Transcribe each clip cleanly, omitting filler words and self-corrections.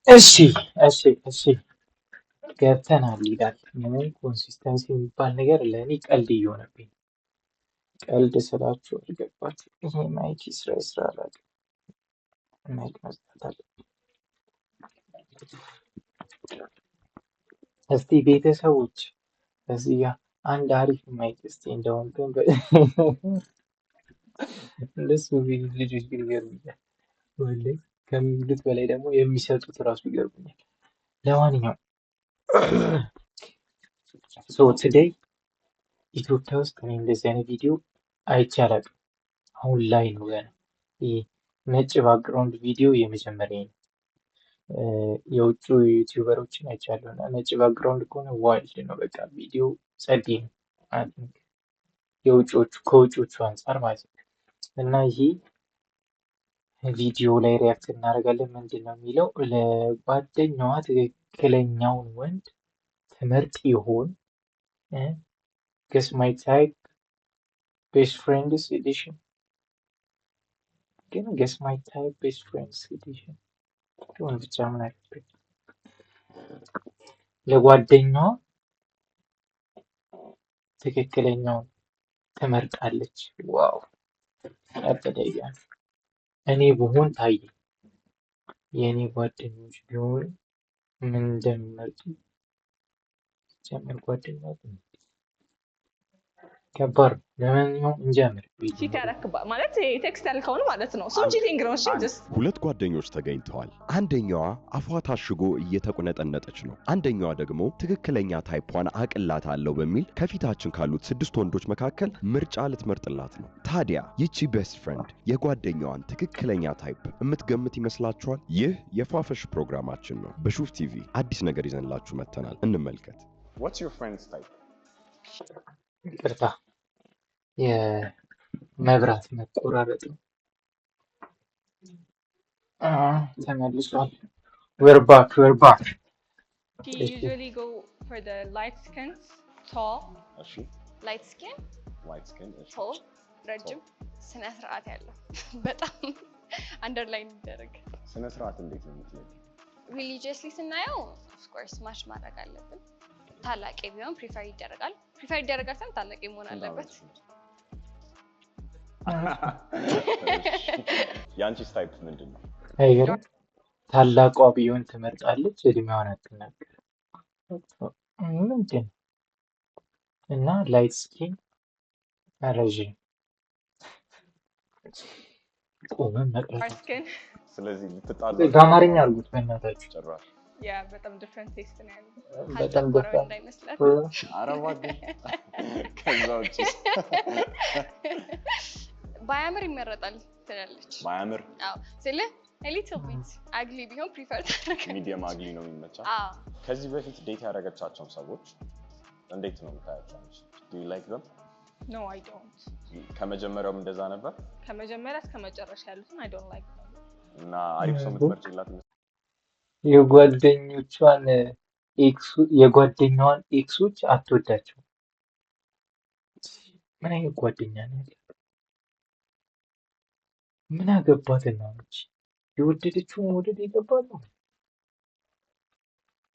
እሺ ገብተናል ይላል። ምንም ኮንሲስተንሲ የሚባል ነገር ለእኔ ቀልድ እየሆነብኝ ነው። ቀልድ ስላችሁ አልገባችሁ። ይሄ ማይክ ይስራ ይስራ አላውቅም። ማይክ መስጠት አለ። እስቲ ቤተሰቦች እዚህ ጋር አንድ አሪፍ ማይክ እስቲ እንደውም ግን እንደሱ የሚሉት ልጆች ግን ይገርሙኛል። ወላሂ ከሚሉት በላይ ደግሞ የሚሰጡት እራሱ ይገርሙኛል። ለማንኛውም ሶ ቱዴይ ኢትዮጵያ ውስጥ እኔ እንደዚህ አይነት ቪዲዮ አይቼ አላውቅም። አሁን ላይ ነው ገና ይሄ ነጭ ባክግራውንድ ቪዲዮ የመጀመሪያ ነው። የውጭ ዩቲዩበሮችን አይቻለሁ እና ነጭ ባክግራውንድ ከሆነ ዋይልድ ነው፣ በቃ ቪዲዮ ጸዴ ነው። ከውጭዎቹ አንጻር ማለት ነው። እና ይሄ ቪዲዮ ላይ ሪያክት እናደርጋለን። ምንድን ነው የሚለው? ለጓደኛዋ ትክክለኛውን ወንድ ትምህርት ይሆን ገስ ማይ ታይፕ ቤስት ፍሬንድስ ኤዲሽን ግን ገስ ማይ ታይፕ ቤስት ፍሬንድስ ኤዲሽን ሆን ብቻ ምን አለበት? ለጓደኛዋ ትክክለኛውን ትመርጣለች። ዋው ያበደያ እኔ ብሆን ታየ የእኔ ጓደኞች ቢሆኑ ምን እንደሚመርጡ ጀምር ጓደኛ ከባድ ነው። ለማንኛውም እንጀምር። ቺት ያረክባ ማለት ቴክስት ያልከውን ማለት ነው። እሱም ቺቲንግ ነው። እሺ ሁለት ጓደኞች ተገኝተዋል። አንደኛዋ አፏ ታሽጎ እየተቆነጠነጠች ነው። አንደኛዋ ደግሞ ትክክለኛ ታይፖን አቅላታለሁ በሚል ከፊታችን ካሉት 6 ወንዶች መካከል ምርጫ ልትመርጥላት ነው። ታዲያ ይቺ ቤስት ፍሬንድ የጓደኛዋን ትክክለኛ ታይፕ የምትገምት ይመስላችኋል? ይህ የፏፈሽ ፕሮግራማችን ነው። በሹፍ ቲቪ አዲስ ነገር ይዘንላችሁ መጥተናል። እንመልከት። What's your friend's type? ይቅርታ የመብራት መቆራረጥ ነው። ተመልሷል። we're back. She usually go for the light skin, tall, እሺ light skin, እሺ tall, ረጅም፣ ስነ ስርዓት ያለው በጣም አንደርላይን ይደረግ። ስነ ስርዓት እንዴት ነው የምትለው? ሪሊጂየስሊ ስናየው ኦፍ ኮርስ ማች ማድረግ አለብን። ታላቅ ቢሆን ፕሪፈር ይደረጋል ሳይሆን ታላቅ መሆን አለበት። ያንቺስ ታይፕ ምንድን ነው? አይገርም። ታላቋ ቢሆን ትመርጣለች፣ እድሜዋን አትናገር ምንድን እና ላይት ስኪን ረዥም ቆመን መቅረት። ስለዚህ ልትጣሉ በአማርኛ አድርጉት በእናታችሁ። ጭራሽ ያ በጣም ዲፍረንት ቴስት ነው ያለው። በጣም ዲፍረንት እንዳይመስላት። አረባ ከዛ ውጪ ባያምር ይመረጣል ትላለች። ባያምር? አዎ ስልህ ሊትል ቢት አግሊ ቢሆን ፕሪፈር ታደርጋለች። ሚዲየም አግሊ ነው የሚመቻት። አዎ ከዚህ በፊት ዴት ያደረገቻቸው ሰዎች እንዴት ነው የምታያቸው? Do you like them? No, I don't. ከመጀመሪያውም እንደዛ ነበር? ከመጀመሪያ እስከ መጨረሻ ያሉትን I don't like them. እና አሪፍ ሰው የምትመርጭላት የጓደኛዋን ኤክሶች አትወዳቸው። ምን አይነት ጓደኛ ነው ያለው? ምን አገባትና ነች የወደደችውን መውደድ የገባት ነው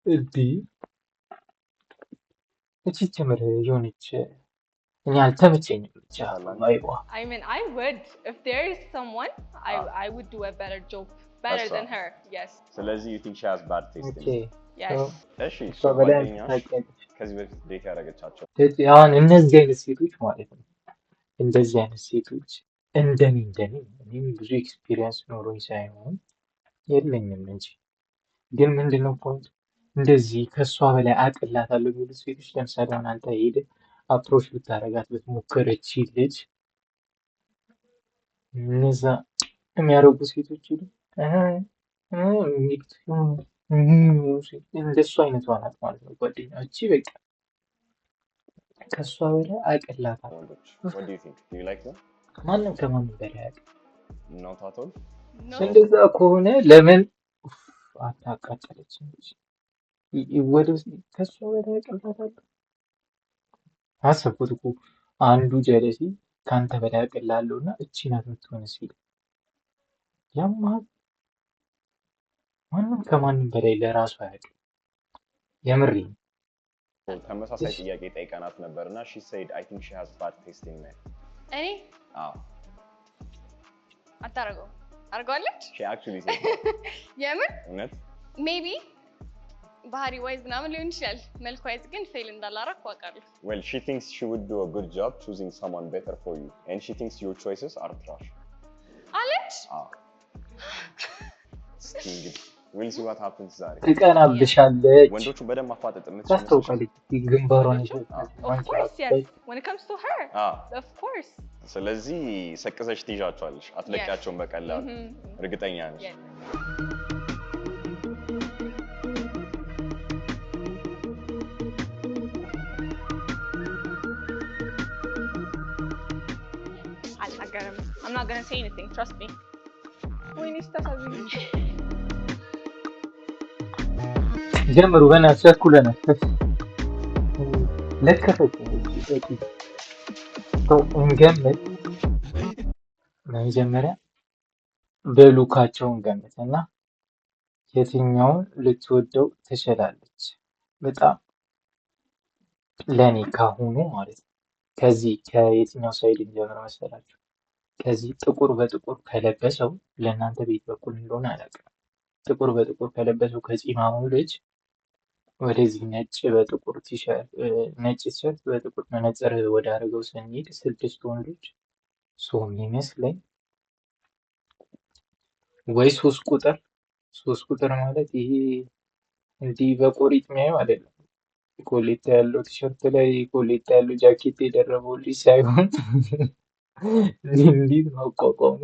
እንዴ? እቺ ጀመረ የሆነች እኔ አልተመቸኝም ብቻ አይዋ። I mean, I would if there is someone I would do a better job better than her. Yes. ስለዚህ you think she has bad taste? Okay. Yes. እሺ ጓደኛሽ ከዚህ በፊት ዴት ያደረገቻቸው አሁን እነዚህ አይነት ሴቶች ማለት ነው። እንደዚህ አይነት ሴቶች እንደኔ እኔም ብዙ ኤክስፒሪየንስ ኖሮኝ ሳይሆን የለኝም እንጂ ግን ምንድነው ፖይንት እንደዚህ ከሷ በላይ አቅላታለሁ የሚሉት ሴቶች ለምሳሌ አሁን አንተ ሄደህ አፕሮች ብታረጋት ብትሞክረች ልጅ እነዛ የሚያደርጉ ሴቶች ይሉ እንደሱ አይነቷ ናት ማለት ነው ጓደኛ። እቺ በቃ ከሷ በላይ አቅላታለሁ። What do you think? Do you like them? ማንም ከማንም በላይ አቅ Not at all? እንደዛ ከሆነ ለምን አታቃጠለች እንጂ ወደ ከሷ በላይ አቅላታለሁ። አሰብኩት እኮ አንዱ ጀለሲ ካንተ በላይ አቅላለሁና እቺ ናት የምትሆን ሲል ያማል። ማንም ከማንም በላይ ለራሱ አያውቅም። የምሬን ተመሳሳይ ጥያቄ ጠይቀናት ነበርና she said I think she has bad taste in men እኔ አዎ አታረገው አርገዋለች she actually said የምር እውነት ሜቢ ባህሪ ዋይዝ ምናምን ሊሆን ይችላል መልክ ዋይዝ ግን ፌል እንዳላረኩ አውቃለሁ well she thinks she would do a good job choosing someone better for you and she thinks your choices are trash አለች እንግዲህ we'll see what happens ዛሬ ትቀናብሻለች። ወንዶቹ በደንብ ማፋጠጥ የምትችል ታስታውቃለች ግንባሯን of course yes when it comes to her of course ስለዚህ ሰቅዘሽ ትይዣቸዋለሽ አትለቂያቸውም በቀላሉ እርግጠኛ ነሽ I'm not gonna say anything trust me ወይኔ ስታሳዝኝ ጀምሩ በእናትሽ ቸኩለናል። ለከፈት እንገምት። በመጀመሪያ በሉካቸውን ገምት እና የትኛውን ልትወደው ትችላለች? በጣም ለኔ ካሁኑ ማለት ነው። ከዚህ ከየትኛው ሳይድ እንጀምር መሰላችሁ? ከዚህ ጥቁር በጥቁር ከለበሰው ለእናንተ ቤት በኩል እንደሆነ አላውቅም። ጥቁር በጥቁር ከለበሰው ከፂማሙ ልጅ ወደዚህ ነጭ በጥቁር ቲሸርት ነጭ ቲሸርት በጥቁር መነጽር ወደ አደረገው ስንሄድ 6 ወንዶች የሚመስለኝ ወይ 3 ቁጥር ማለት ይሄ እንዲህ በቆሪጥ የሚያየው አይደለም። ኮሌታ ያለው ቲሸርት ላይ ኮሌታ ያለው ጃኬት የደረበው ልጅ ሳይሆን እንዲህ ማቋቋሙ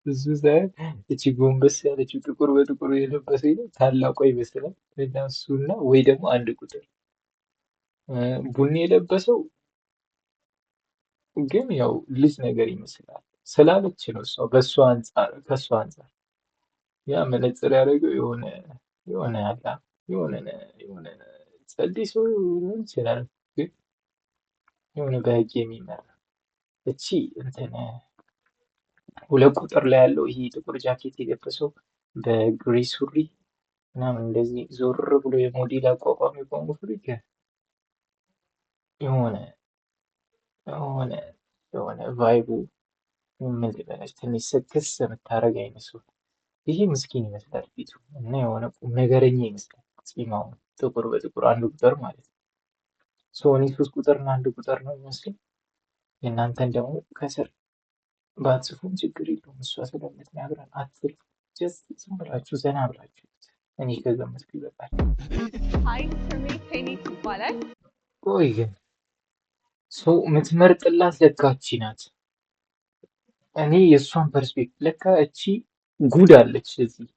እሱ ሳይሆን እቺ ጎንበስ ያለችው ጥቁር በጥቁር የለበሰ ታላቋ ይመስላል። እና እሱና ወይ ደግሞ 1 ቁጥር ቡኒ የለበሰው ግን ያው ልጅ ነገር ይመስላል ስላለች ነው እሷ በእሷ አንጻር ከእሷ አንጻር ያ መነጽር ያደረገው የሆነ ጸዴ ሰው ሊሆን ይችላል፣ ግን የሆነ በህግ የሚመራ እቺ እንትን 2 ቁጥር ላይ ያለው ይሄ ጥቁር ጃኬት የለበሰው በግሬ ሱሪ ምናምን እንደዚህ ዞር ብሎ የሞዴል አቋቋም የቆሙ ፍሪክ የሆነ ቫይቡ ምን ልበላች ትንሽ ስክስ የምታደርግ አይመስሉ። ይሄ ምስኪን ይመስላል ፊቱ እና የሆነ ቁም ነገረኛ ይመስላል ፂማው ጥቁር በጥቁር 1 ቁጥር ማለት ነው። እኔ 3 ቁጥር እና 1 ቁጥር ነው የሚመስለኝ። የእናንተን ደግሞ ከስር ባትጽፉም ችግር የለውም። እሷ ስለምትነግረን አትልፉ። ጀስት ዝም ብላችሁ ዘና ብላችሁ እኔ ከገመትኩ ይበቃል። አይ ስሜ ፔኒት ይባላል። ቆይ ግን ሰው የምትመርጥላት ለካ እቺ ናት። እኔ የእሷን ፐርስፔክቲቭ ለካ እቺ ጉድ አለች እዚህ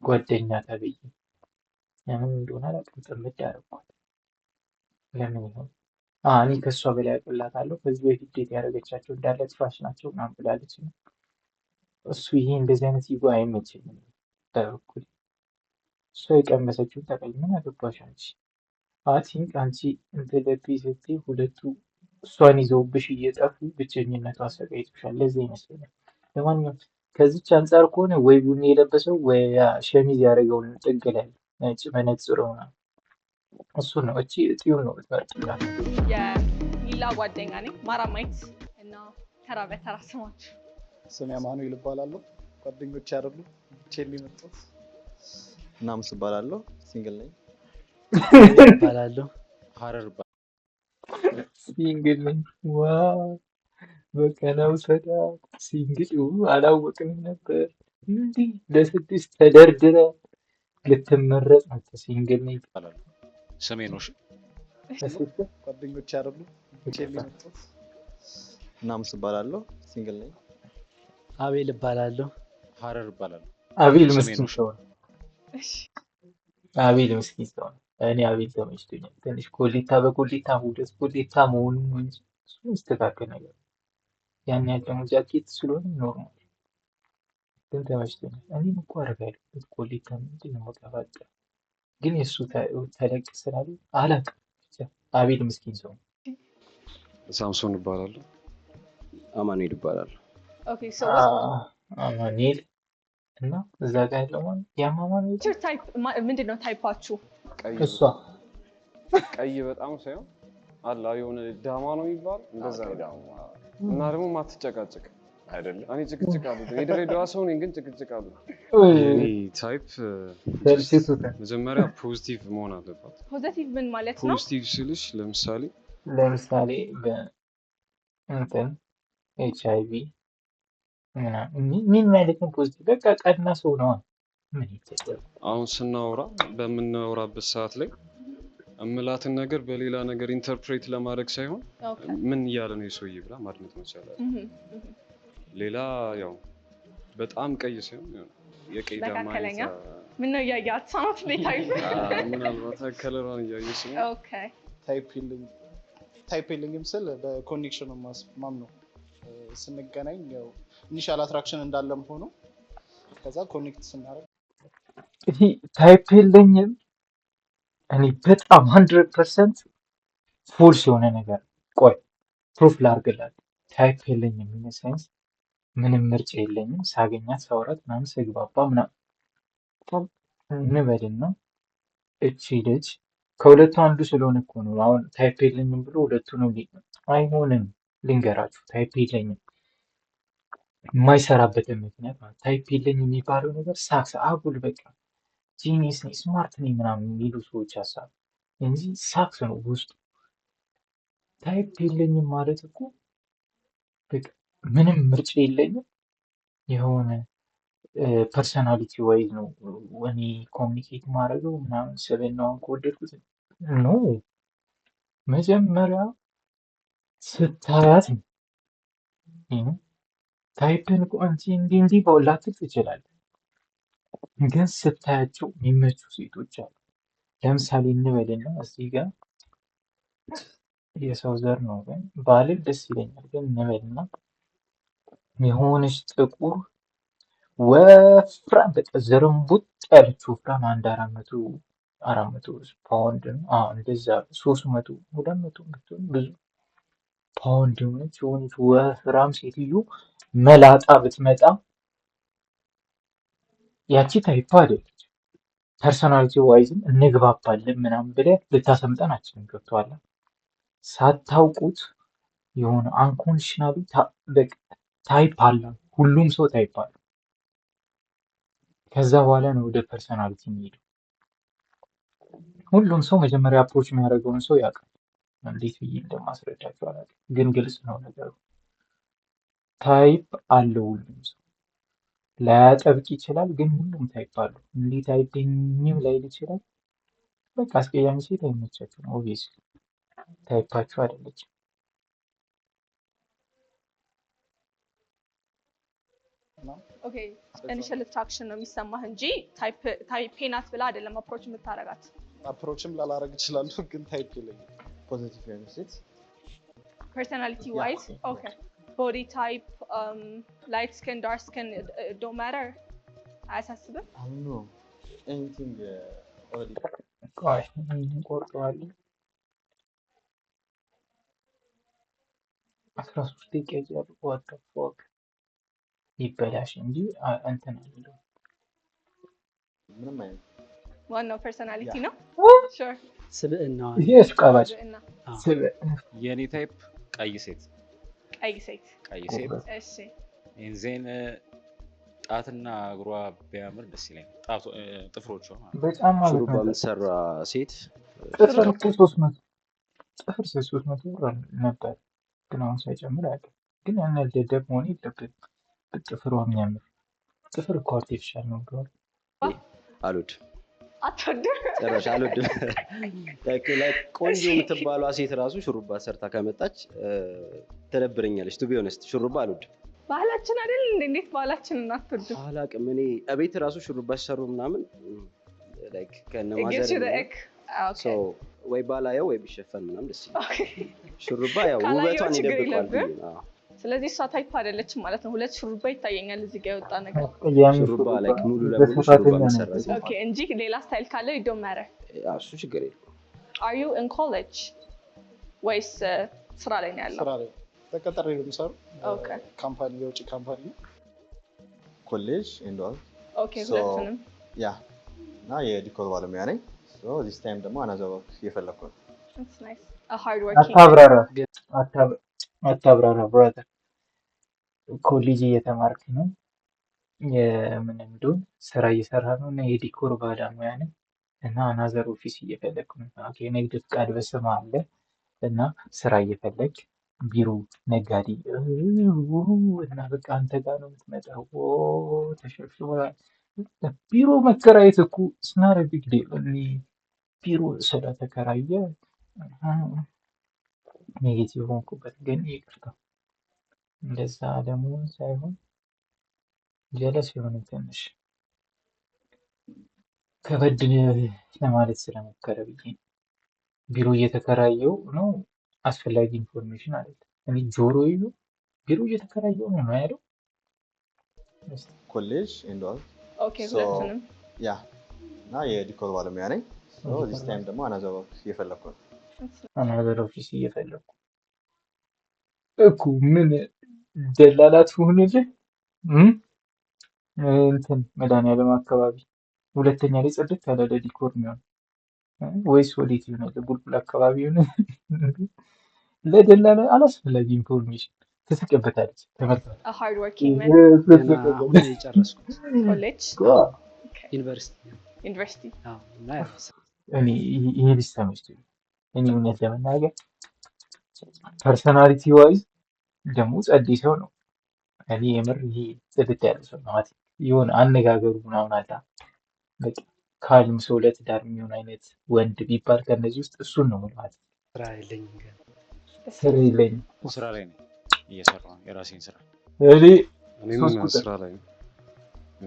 ጓደኛ ተብዬ ለምን እንደሆነ አላውቅም። ጥምድ ያደረኳት ለምን ይሆን? እኔ ከእሷ በላይ አቅላታለሁ። ከዚህ በፊት ዴት ያደረገቻቸው እንዳለ ትራሽ ናቸው ምናምን ብላለች። እሱ ይሄ እንደዚህ አይነት ይጎ አይመቸኝም በበኩል። እሷ የቀመሰችውን ተቀይ ምን አገባሽ አንቺ? ቲንክ አንቺ እንትለብኝ ስትይ ሁለቱ እሷን ይዘውብሽ እየጠፉ ብቸኝነቱ አሰቃይቶሻል። ለዚህ ይመስለኛል። ለማንኛውም ከዚች አንጻር ከሆነ ወይ ቡኒ የለበሰው ወይ ሸሚዝ ያደረገውን ጥግ ላይ ነጭ መነጽር ሆና እሱ ነው። እቺ እጥዩን ነው የምትመርጥላት። የሊላ ጓደኛ ነኝ ማራማይት እና ተራ በተራ ስማችሁ። ስሜ አማኑኤል እባላለሁ። ጓደኞች አይደሉ ብቻዬን የመጣሁት። እናምስ እባላለሁ። ሲንግል ነኝ። እባላለሁ ሀረር ሲንግል ነኝ። ዋው በቀናው ሰዳ ሲንግል አላወቅንም ነበር። እንዲህ ለ6 ተደርድረ ልትመረጥ ነው። ሲንግል ነኝ እባላለሁ። ስሜ ነው። ጓደኞች አይደሉ ብቻዬን የመጣሁት። እናምስ እባላለሁ። ሲንግል ነኝ። አቤል እባላለሁ። ሀረር እባላለሁ። አቤል ምስኪን ሰው ነው። አቤል ምስኪን ሰው ነው። እኔ አቤል ተመችቶኛል። ትንሽ ኮሌታ በኮሌታ 2 ኮሌታ መሆኑ ነው እንጂ እሱ የሚስተካከል ነገር ያን ያህል ደግሞ ጃኬት ስለሆነ ኖርማል ግን ተመችቶኛል። እኔም እኮ አደርጋለሁ ኮሌታ ምንድን ነው መቀባጠር ግን የእሱ ተለቅ ስላለ አላውቅም። ብቻ አቤል ምስኪን ሰው ነው። ሳምሶን እባላለሁ። አማኑኤል እባላለሁ። ኦኬ ሶ አማኑኤል እና እዛ ጋር ያለው ያማማን ቲር ታይፕ ምንድነው ታይፓችሁ? እሷ ቀይ በጣም ሳይሆን አላ የሆነ ዳማ ነው የሚባል እንደዛ ነው። እና ደግሞ ማትጨቃጨቅ አይደለም እኔ ጭቅጭቅ አሉ የድሬዳዋ ሰው ነኝ ግን ጭቅጭቅ አሉ። እኔ ታይፕ መጀመሪያ ፖዚቲቭ መሆን አለባት። ፖዚቲቭ ምን ማለት ነው? ፖዚቲቭ ስልሽ ለምሳሌ እንትን HIV ምን ማለት ነው? ፖዚቲቭ በቃ ቀና ሰው ነው። ምን ይተሰብ አሁን ስናወራ በምናወራበት ሰዓት ላይ እምላትን ነገር በሌላ ነገር ኢንተርፕሬት ለማድረግ ሳይሆን ምን እያለ ነው የሰውዬ ብላ ማድመጥ መቻል አለ። ሌላ ያው በጣም ቀይ ሳይሆን የቀይ ዳማ ምን ነው ያያት ሳውት ላይ ታይፕ ምናልባት ከለሯን እያየሽ ነው። ኦኬ ታይፕ የለኝም ስል በኮኔክሽን ማም ነው ስንገናኝ ያው ኢኒሻል አትራክሽን እንዳለም ሆኖ ከዛ ኮኔክት ስናደርግ ታይፕ የለኝም እኔ በጣም 100% ፎልስ የሆነ ነገር ቆይ ፕሩፍ ላድርግላት። ታይፕ የለኝም in a sense ምንም ምርጫ የለኝም። ሳገኛት ሳወራት ምናምን ስግባባ ምናምን እንበልና እቺ ልጅ ከሁለቱ አንዱ ስለሆነ እኮ ነው አሁን ታይፕ የለኝም ብሎ ሁለቱንም አይሆንም። ልንገራችሁ ታይፕ የለኝም የማይሰራበትን ምክንያት ማለት ታይፕ የለኝም የሚባለው ነገር ሳክስ አጉል በቃ ጂኒየስ ነኝ ስማርት ነኝ ምናምን የሚሉ ሰዎች ሀሳብ እንጂ ሳክስ ነው ውስጡ። ታይፕ የለኝም ማለት እኮ በቃ ምንም ምርጫ የለኝም የሆነ ፐርሰናሊቲ ዋይዝ ነው እኔ ኮሚኒኬት ማድረገው ምናምን ስብዕናዋን ከወደድኩት ኖ መጀመሪያ ስታያት ነው ታይፕን እኮ አንቺ እንዲህ በላትል ትችላለህ፣ ግን ስታያቸው የሚመቹ ሴቶች አሉ። ለምሳሌ እንበልና እዚህ ጋር የሰው ዘር ነው ግን ባልል ደስ ይለኛል። ግን እንበልና የሆነች ጥቁር ወፍራም በቃ ዝርንቡጥ ያለች ወፍራም አንድ 400 ፓውንድ ነው እንደዛ 300 200 ብትሆን ብዙ ፓውንድ የሆነች ወፍራም ሴትዮ መላጣ ብትመጣ ያቺ ታይፕ አይደለች። ፐርሰናሊቲ ዋይዝም እንግባባለን ምናምን ብለህ ልታሰምጠን አችልም። ገብቶሃል? ሳታውቁት የሆነ አንኮንዲሽናሊ ታይፕ አለ። ሁሉም ሰው ታይፕ አለ። ከዛ በኋላ ነው ወደ ፐርሰናሊቲ የሚሄደው። ሁሉም ሰው መጀመሪያ አፕሮች የሚያደርገውን ሰው ያውቃል። እንዴት ብዬ እንደማስረዳቸው አላውቅም፣ ግን ግልጽ ነው ነገሩ። ታይፕ አለው ሁሉም ሰው። ላያጠብቅ ይችላል፣ ግን ሁሉም ታይፕ አለው። እንዲህ ታይፕኝም ላይል ይችላል። በቃ አስቀያሚ ሴት አይመቻችሁም። ኦብቪየስሊ ታይፓችሁ አይደለችም። ኦኬ ኢኒሺያል አትራክሽን ነው የሚሰማህ እንጂ ታይፕ ናት ብላ አይደለም አፕሮች የምታረጋት። አፕሮችም ላላረግ እችላለሁ፣ ግን ታይፕ የለኝም። ፖዚቲቭ የሆነ ሴት ፐርሰናሊቲ ዋይዝ ኦኬ ቦዲ ታይፕ ላይት ስኪን ዳርክ ስኪን ዶንት ማተር አያሳስብም። አምኖ ኤኒቲንግ ኦዲ ቆይ እንቆርጠዋለን። 13 ደቂቃ ይዛሉ። what the fuck ይበላሽ እንጂ እንትን አለው ምንም አይነት ዋናው ፐርሰናሊቲ ነው። ሹር ስብዕና ይሄ አሽቃባጭ ስብዕና። የኔ ታይፕ ቀይ ሴት ቀይ ሴት። እሺ ኢንዜን ጣትና እግሯ ቢያምር ደስ ይለኛል። ጥፍሮቿ በጣም ማለት ሹሩባ ነው። የምትሰራ ሴት ጥፍር እኮ 300 ጥፍር 300 ብር ነበር፣ ግን አሁን ሳይጨምር አያውቅም። ግን ያን ያህል ደደብ መሆን የለብንም። ጥፍሯ የሚያምር ጥፍር እኮ አርቲፊሻል ነው ብሏል። አልወድም፣ አትወድም? ጭራሽ አልወድም። ቆንጆ የምትባሏ ሴት ራሱ ሹሩባ ሰርታ ከመጣች ትደብረኛለች። ቱ ቢ ኦነስት ሹሩባ አልወድም። ባህላችን አይደል? እንዴት ባህላችንን አትወድም? አላውቅም። እኔ እቤት ራሱ ሹሩባ ሲሰሩ ምናምን ላይክ ከነ It gives you the ማዘር ick. ኦኬ ሶ ወይ ባላየው ወይ ቢሸፈን ምናምን ደስ ይላል። ኦኬ ሹሩባ ያው ካላየው ውበቷን ችግር ይደብቀዋል ብዬ የለብህም። ነው። ስለዚህ እሷ ታይፕ አይደለችም ማለት ነው። ሁለት ሹሩባ ይታየኛል እዚህ ጋር የወጣ ነገር። አስቀያሚ ሹሩባ ሹሩባ ላይክ ሙሉ ለሙሉ ሹሩባ በሰራተኛ መሰራ ነው። ሴት ኦኬ እንጂ ሌላ ስታይል ካለው it don't matter. እሱ ችግር የለውም። Are you in college ወይስ ስራ ላይ ነው ያለው? ስራ ላይ ተቀጥሬ ነው የምሰራው። ኦኬ ካምፓኒ የውጭ ካምፓኒ ነው። ኮሌጅ ኤንድ ኦል ኦኬ ሁለቱንም ያ እና የዲኮር ባለሙያ ነኝ። ዚስ ታይም ደግሞ አናዘር ወርክ እየፈለኩ ነው። That's nice. A hard working. አታብራራ ብራዘር። ኮሌጅ እየተማርክ ነው፣ የምን እንደሆነ ስራ እየሰራ ነው እና የዲኮር ባለሙያ ነኝ እና አናዘር ኦፊስ እየፈለግኩ ነው። ኦኬ ንግድ ፍቃድ በስምህ አለ እና ስራ እየፈለግ ቢሮ ነጋዴ እና በቃ አንተ ጋር ነው የምትመጣው። ተሸፍኗል። ቢሮ መከራየት እኮ ስናረ ቢግ ዴል። ቢሮ ስለተከራየ ኔጌቲቭ ሆንኩበት፣ ግን ይቅርታ። እንደዛ ለመሆን ሳይሆን ጀለስ የሆነ ትንሽ ከበድ ለማለት ስለሞከረ ብዬ ነው። ቢሮ እየተከራየው ነው፣ አስፈላጊ ኢንፎርሜሽን አለ። እኔ ጆሮ ይዞ ቢሮ እየተከራየው ነው ያለው። ኮሌጅ ኤንድ ኦል ኦኬ ሁለቱንም ያ እና የዲኮር ባለሙያ ነኝ። ዚስ ታይም ደግሞ አናዘር ወርክ እየፈለኩ ነው። አናዘር ኦፊስ እየፈለኩ እኮ ምን ደላላት ሆነልህ? እንትን መድኃኒዓለም አካባቢ ሁለተኛ ላይ ጽድት ያለ ለዲኮር የሚሆን ወይስ ወዴት ይሆናል? ቡልቡል አካባቢ ሆነ ለደላላ አላስፈላጊ ኢንፎርሜሽን ትስቅበታለች። ተመልካች A hard working man. አሁን የጨረስኩት ኮሌጅ ዩኒቨርሲቲ እና እኔ ይሄ ልጅ ተመችቶኝ እኔ እውነት ለመናገር ፐርሰናሊቲ ዋይዝ ደግሞ ጸዴ ሰው ነው። እኔ የምር ይሄ ጽድት ያለ ሰው ነው። የሆነ አነጋገሩ ምናምን አለ በቃ ካልም ሰው ለትዳር የሚሆን አይነት ወንድ ቢባል ከእነዚህ ውስጥ እሱን ነው ማለት። ስራ የለኝም ግን ስራ የለኝም። ስራ ላይ ነኝ እየሰራሁ ነው የራሴን ስራ። እኔም ስራ ላይ ነኝ።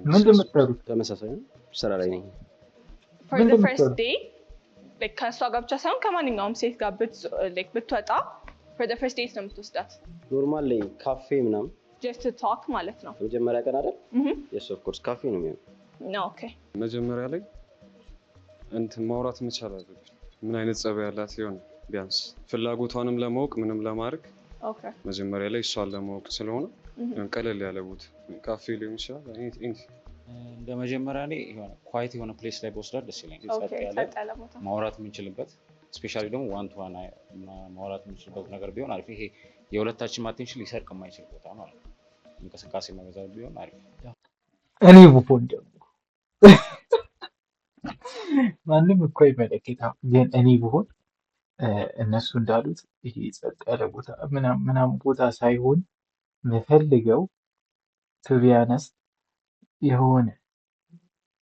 ምንድን ነው የምትሰሩት? ተመሳሳይ ነው፣ ስራ ላይ ነኝ። For the first day like ከእሷ ጋር ብቻ ሳይሆን ከማንኛውም ሴት ጋር ብትወጣ for the first date ነው የምትወስዳት? ኖርማል ላይ ካፌ ምናምን just to talk ማለት ነው። መጀመሪያ ቀን አይደል? yes of course ካፌ ነው የሚሆነው። ነው ኦኬ። መጀመሪያ ላይ እንትን ማውራት መቻል አለብን። ምን አይነት ጸባይ ያላት ይሆን ቢያንስ ፍላጎቷንም ለማወቅ ምንም ለማድረግ ኦኬ። መጀመሪያ ላይ እሷን ለማወቅ ስለሆነ ቀለል ያለ ቦታ ካፌ ሊሆን ይችላል። እንደ መጀመሪያ ላይ የሆነ ኳይት የሆነ ፕሌስ ላይ በወስዳት ደስ ይለኛል። ጸጥ ያለ ማውራት የምንችልበት ስፔሻሊ ደግሞ ዋን ቱ ዋን ማውራት የምንችልበት ነገር ቢሆን አሪፍ። ይሄ የሁለታችን አቴንሽን ሊሰርቅ የማይችል ቦታ ማለት ነው። እንቅስቃሴ መበዛት ቢሆን አሪፍ። እኔ ብሆን ደግሞ ማንም እኮ አይመለከታም፣ ግን እኔ ብሆን እነሱ እንዳሉት ይሄ ጸጥ ያለ ቦታ ምናምን ቦታ ሳይሆን የምፈልገው ቱቢያነስ የሆነ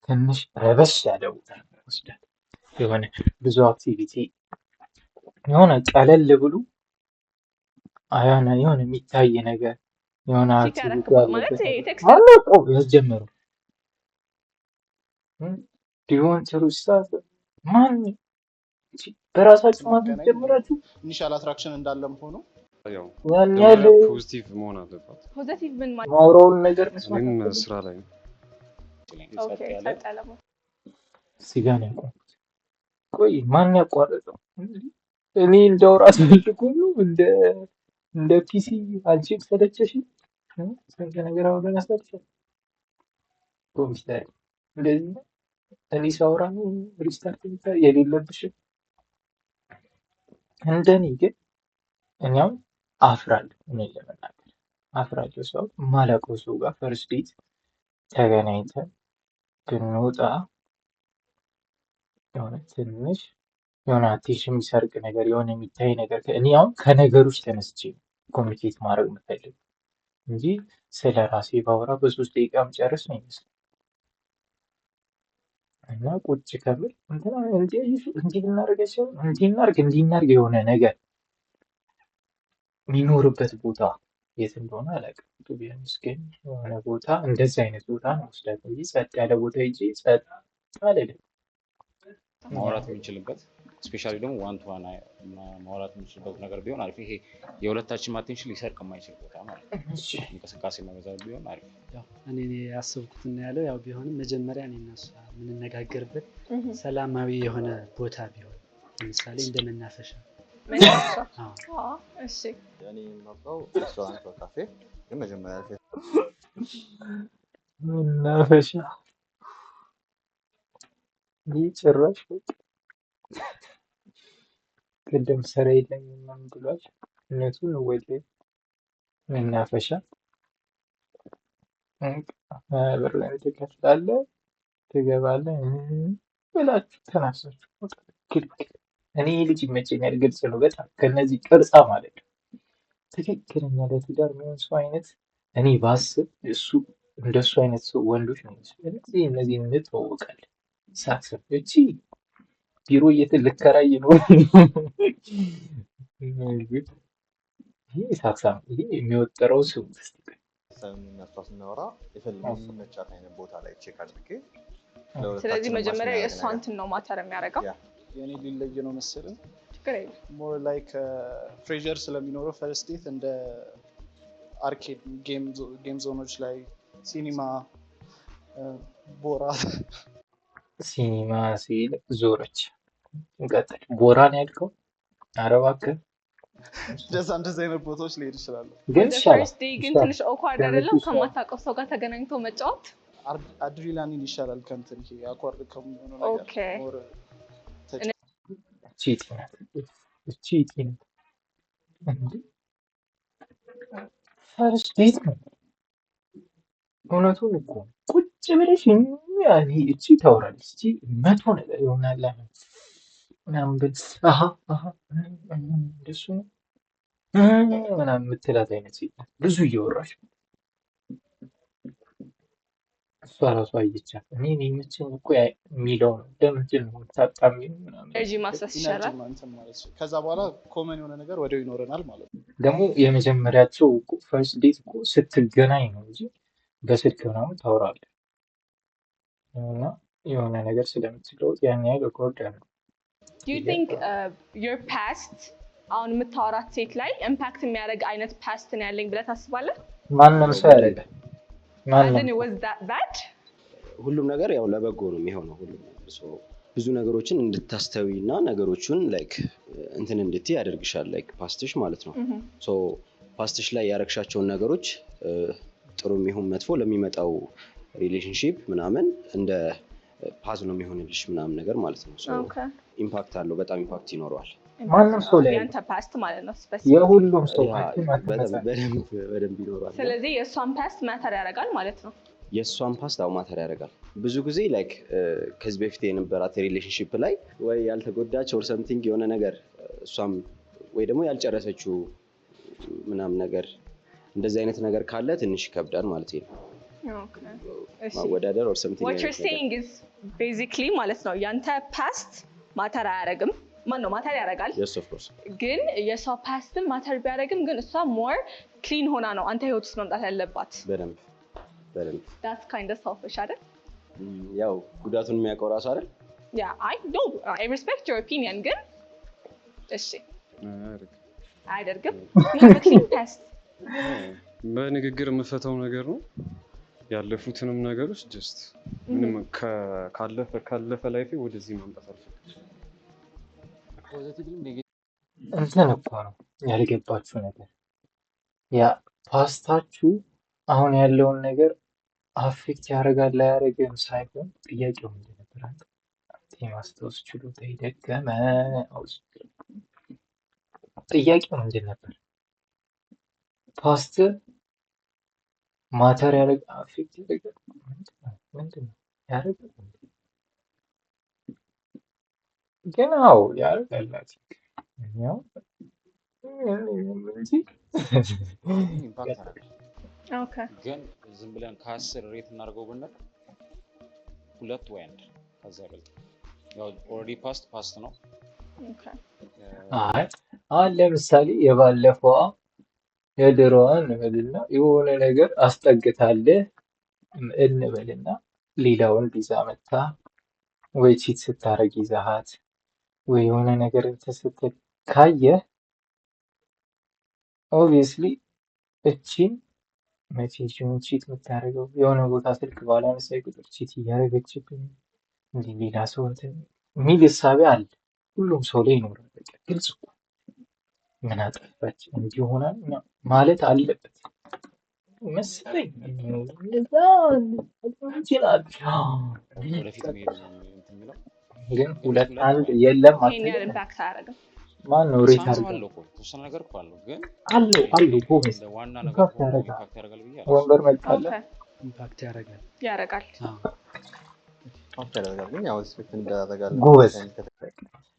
ትንሽ ረበሽ ያለ ቦታ ወስዳት የሆነ ብዙ አክቲቪቲ የሆነ ቀለል ብሎ የሆነ የሚታይ ነገር የሆነ አክቲቪቲ ያለበት ያስጀመረው ዲሆን ሩስታት ማን በራሳችሁ ማለት ጀምራችሁ ኢኒሻል አትራክሽን እንዳለም ሆኖ ያን ያለ ፖዚቲቭ መሆን አለባት። ፖዚቲቭ ምን ማለት ማውራውን ነገር መስማት ምን ስራ ላይ ነው? ኦኬ ታጣለሙ ሲጋን ያቋርጥ። ቆይ ማን ያቋረጠው? እኔ እንዳውራ አስፈልጉ ነው እንደ ፒሲ አንቺ ሰለቸሽ ስንት ነገር አውራ ያሳልፈው ኮምፒውተር እንደዚህ እኔ ሳውራ ነው ሪስታርት የሌለብሽ። እንደኔ ግን እኛም አፍራለሁ፣ እኔን ለመናገር አፍራለሁ። ሰው የማላውቀው ሰው ጋር ፈርስት ዴት ተገናኝተን ብንወጣ የሆነ ትንሽ የሆነ አቴንሽን የሚሰርቅ ነገር የሆነ የሚታይ ነገር እኔ አሁን ከነገሮች ተነስቼ ኮሚኒኬት ማድረግ የምፈልግ እንጂ ስለ ራሴ ባወራ በ3 ደቂቃ መጨረስ ነው ይመስል እና ቁጭ ከምል እንዲህ ልናደርጋቸው እንዲህ እናድርግ የሆነ ነገር የሚኖርበት ቦታ የት እንደሆነ አላውቅም። ቢያንስ ግን የሆነ ቦታ እንደዚህ አይነት ቦታ ነው ወስዳት እንጂ ጸጥ ያለ ቦታ ሂጅ ጸጥ አልልም። ማውራት የምንችልበት ስፔሻሊ ደግሞ ዋን ቱ ዋን ማውራት የምንችልበት ነገር ቢሆን አሪፍ። ይሄ የሁለታችን አቴንሽን ሊሰርቅ የማይችል ቦታ ማለት ነው። እንቅስቃሴ መበዛት ቢሆን አሪፍ። እኔ ያሰብኩትና ያለው ያው ቢሆንም መጀመሪያ እኔ እና እሷ የምንነጋገርበት ሰላማዊ የሆነ ቦታ ቢሆን ለምሳሌ እንደ መናፈሻ እሺ። እኔ የማውቀው ሬስቶራንት ወይ ካፌ ግን መጀመሪያ መናፈሻ ይህ ጭራሽ ቅድም ስራ የለኝም ምናምን ብሏል። እውነቱን ወደ መናፈሻ ብር ላይ ትከፍላለህ ትገባለህ ብላችሁ ተናሳችሁ ክልክል። እኔ ልጅ ይመቸኛል፣ ግልጽ ነው በጣም ከነዚህ ቅርጻ ማለት ነው። ትክክለኛ ለትዳር የሚሆን ሰው አይነት እኔ ባስብ እሱ እንደሱ አይነት ሰው ወንዶች ነው። ስለዚህ እነዚህ እንተዋወቃለን። ሳክሰብ እቺ ቢሮ ልከራይ ነው። ይሄ ሳክሳም ይሄ የሚወጠረው ሰው እሷ ስናወራ የፈለገች አይነት ቦታ ላይ ቼክ አድርጌ ስለዚህ መጀመሪያ የእሷ እንትን ነው ማተር የሚያደርገው። የኔ ሊለይ ነው መሰለኝ። ችግር የለም። ሞር ላይክ ፕሬዠር ስለሚኖረው ፈርስት ዴት እንደ አርኬድ ጌም ዞኖች ላይ ሲኒማ ቦራ ሲኒማ ሲል ዞረች እንቀጥል። ቦራ ነው ያልከው? ኧረ እባክህ እንደዛ አይነት ቦታዎች ሊሄድ ይችላሉ። ግን ፈርስት ዴይ ግን ትንሽ ኦኳርድ አይደለም? ከማታውቀው ሰው ጋር ተገናኝቶ መጫወት አድሪናሊን ይሻላል ከእንትን ይሄ አኳርድ ከሚሆነው ነገር። ኦኬ ቺት ነው ፈርስት ዴት ነው። እውነቱን እኮ ቁጭ ብለሽ ያኔ እቺ ታወራለች እቺ መቶ ነገር ይሆናል ምናምን ብል እንደሱ ምናምን የምትላት አይነት ሴት ናት። ብዙ እያወራች እሷ ራሷ አየቻት። እኔ የሚመቸኝ እኮ የሚለው ነው። ለምንድን ነው የምታጣሚው ምናምን ኤነርጂ ማሰስ ይሻላል። ከዛ በኋላ ኮመን የሆነ ነገር ወዲያው ይኖረናል ማለት ነው። ደግሞ የመጀመሪያቸው ፈርስት ዴት እኮ ስትገናኝ ነው እንጂ በስልክ ምናምን ታወራለህ እና የሆነ ነገር ስለምትለውጥ ያን ያህል ሪኮርድ ያለው Do you think your past አሁን የምታወራት ሴት ላይ ኢምፓክት የሚያደርግ አይነት ፓስት ነው ያለኝ ብለህ ታስባለህ? ማንም ሰው ያደርጋል። ማንም was that bad? ሁሉም ነገር ያው ለበጎ ነው የሚሆነው። ሁሉም ብዙ ነገሮችን እንድታስተዊ እና ነገሮችን ላይክ እንትን እንድትይ ያደርግሻል። ላይክ ፓስትሽ ማለት ነው። ሶ ፓስትሽ ላይ ያረግሻቸውን ነገሮች ጥሩ የሚሆን መጥፎ ለሚመጣው ሪሌሽንሺፕ ምናምን እንደ ፓዝ ነው የሚሆንልሽ ምናምን ነገር ማለት ነው። ሶ ኢምፓክት አለው፣ በጣም ኢምፓክት ይኖረዋል። ማንም ሰው ላይ ያንተ ፓስት ማለት ነው የሁሉም ሰው በደንብ ይኖራል። ስለዚህ የእሷን ፓስት ማተር ያደርጋል ማለት ነው። የእሷን ፓስት አው ማተር ያደርጋል። ብዙ ጊዜ ላይክ ከዚህ በፊት የነበራት ሪሌሽንሺፕ ላይ ወይ ያልተጎዳች ኦር ሰምቲንግ የሆነ ነገር እሷም ወይ ደግሞ ያልጨረሰችው ምናምን ነገር እንደዚህ አይነት ነገር ካለ ትንሽ ይከብዳል ማለት ነው። ማወዳደር or something what you're saying is basically ማለት ነው ያንተ ፓስት ማተር አያደርግም። ማን ነው ማተር ያደርጋል? yes of course ግን የሷ ፓስትን ማተር ቢያደርግም ግን እሷ ሞር ክሊን ሆና ነው አንተ ህይወት ውስጥ መምጣት ያለባት። በደንብ that's kind of selfish አይደል? ያው ጉዳቱን የሚያውቀው ራሱ አይደል? I respect your opinion ግን እሺ አያደርግም። ክሊን ፓስት በንግግር የምፈታው ነገር ነው። ያለፉትንም ነገሮች ጀስት ምንም ካለፈ ላይፌ ወደዚህ ማምጣት አልፈልግም። እንትን እኮ ነው ያልገባችሁ ነገር ያ ፓስታችሁ አሁን ያለውን ነገር አፌክት ያደርጋል ላያደርግም ሳይሆን ጥያቄው ምንድን ነበር? አንተ የማስታወስ ችሎታ ደከመ። ጥያቄው ምንድን ነበር? ፓስት ማተር ያደርግ አፌክት ያደርጋል ምንድን ነው ያደርጋል? ግን አዎ ያደርጋል። ያው ግን ዝም ብለን ከ10 ሬት እናድርገው ብንል 2 ወይ 1 ከዛ ይበልጥ ያው ኦልሬዲ ፓስት ነው። አሁን ለምሳሌ የባለፈው የድሮዋን እንበልና የሆነ ነገር አስጠግታለህ እንበልና ሌላውን ቢዛ መታ ወይ ቺት ስታረግ ይዛሃት ወይ የሆነ ነገር ስትል ካየህ ኦብቪየስሊ እቺን መቼ ቺት የምታደርገው የሆነ ቦታ ስልክ ባላነሳይ ቁጥር ቺት እያደረገችብኝ እንዲህ ሌላ ሰው እንትን የሚል እሳቤ አለ ሁሉም ሰው ላይ ይኖራል። በቃ ግልጽ እኮ ምን አጠፋች እንዲህ ሆናል ማለት አለበት መሰለኝ። እንደዛ ይችላል። ግን 2-1 የለም ይሄን ያህል አትልም። ኢምፓክት አያደርግም። ማን ነው ሬት ቻንስ አድርገው አለው እኮ የተወሰነ ነገር እኮ አለው፣ ግን አለው ይሄ ጎበዝ እንደ ዋና ነገር ኢምፓክት ሆኖ ያደርጋል። ኢምፓክት ያደርጋል ብዬ ወንበር አላስብም። መጣለ ኦኬ ኢምፓክት ያደርጋል። ያደርጋል። ኢምፓክት ያደርጋል፣ ግን ያው ኤክስፔክት እንዳደረጋለ ጎበዝ።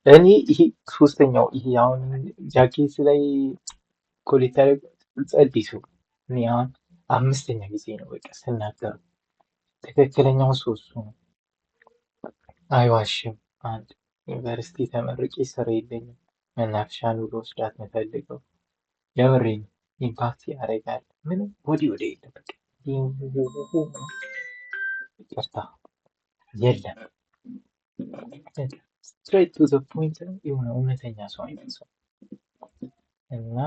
እኔ ይሄ ሶስተኛው ይሄ አሁን ጃኬት ላይ ኮሌታ ጸድ ሰው እኔ አሁን 5ኛ ጊዜ ነው በቃ ስናገር ትክክለኛው ሰው እሱ ነው። አይዋሽም። አንድ ዩኒቨርሲቲ ተመርቄ ስራ የለኝም መናፈሻ ነው ልወስዳት የምፈልገው። የምሬን ኢምፓክት ያደርጋል። ምንም ወዲህ ወዲህ የለም በቃ ይቅርታ የለም። ስትሬት ቱ ዘ ፖይንት ነው የሆነ እውነተኛ ሰው አይነት ሰው እና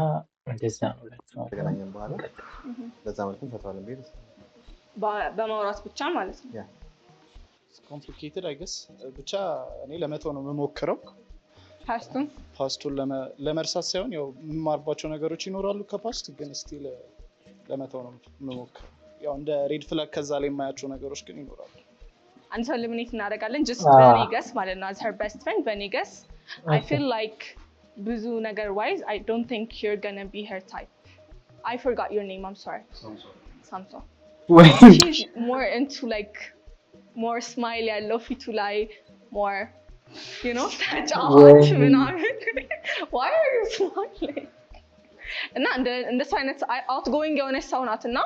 እንደዛ ነው እላቸዋለሁ። ከተገናኘን በኋላ በዛ መልኩ እንፈታዋለን ብዬ በማውራት ብቻ ማለት ነው። ኮምፕሊኬትድ አይ ገስ ብቻ እኔ ለመተው ነው የምሞክረው። ፓስቱን ለመርሳት ሳይሆን ያው የምማርባቸው ነገሮች ይኖራሉ ከፓስት፣ ግን ስቲል ለመተው ነው የምሞክረው። ያው እንደ ሬድ ፍላግ ከዛ ላይ የማያቸው ነገሮች ግን ይኖራሉ። አንድ ሰው ኤሊሚኔት እናደርጋለን ጀስት በኔ ገስ ማለት ነው። as her best friend በኔ ገስ I feel like ብዙ ነገር wise I don't think you're gonna be her type. I forgot your name, I'm sorry. Samso. She's more into like more smile ያለው ፊቱ ላይ more you know ተጫዋች ምናምን why are you smiling? እና እንደሱ አይነት outgoing የሆነች ሰው ናት እና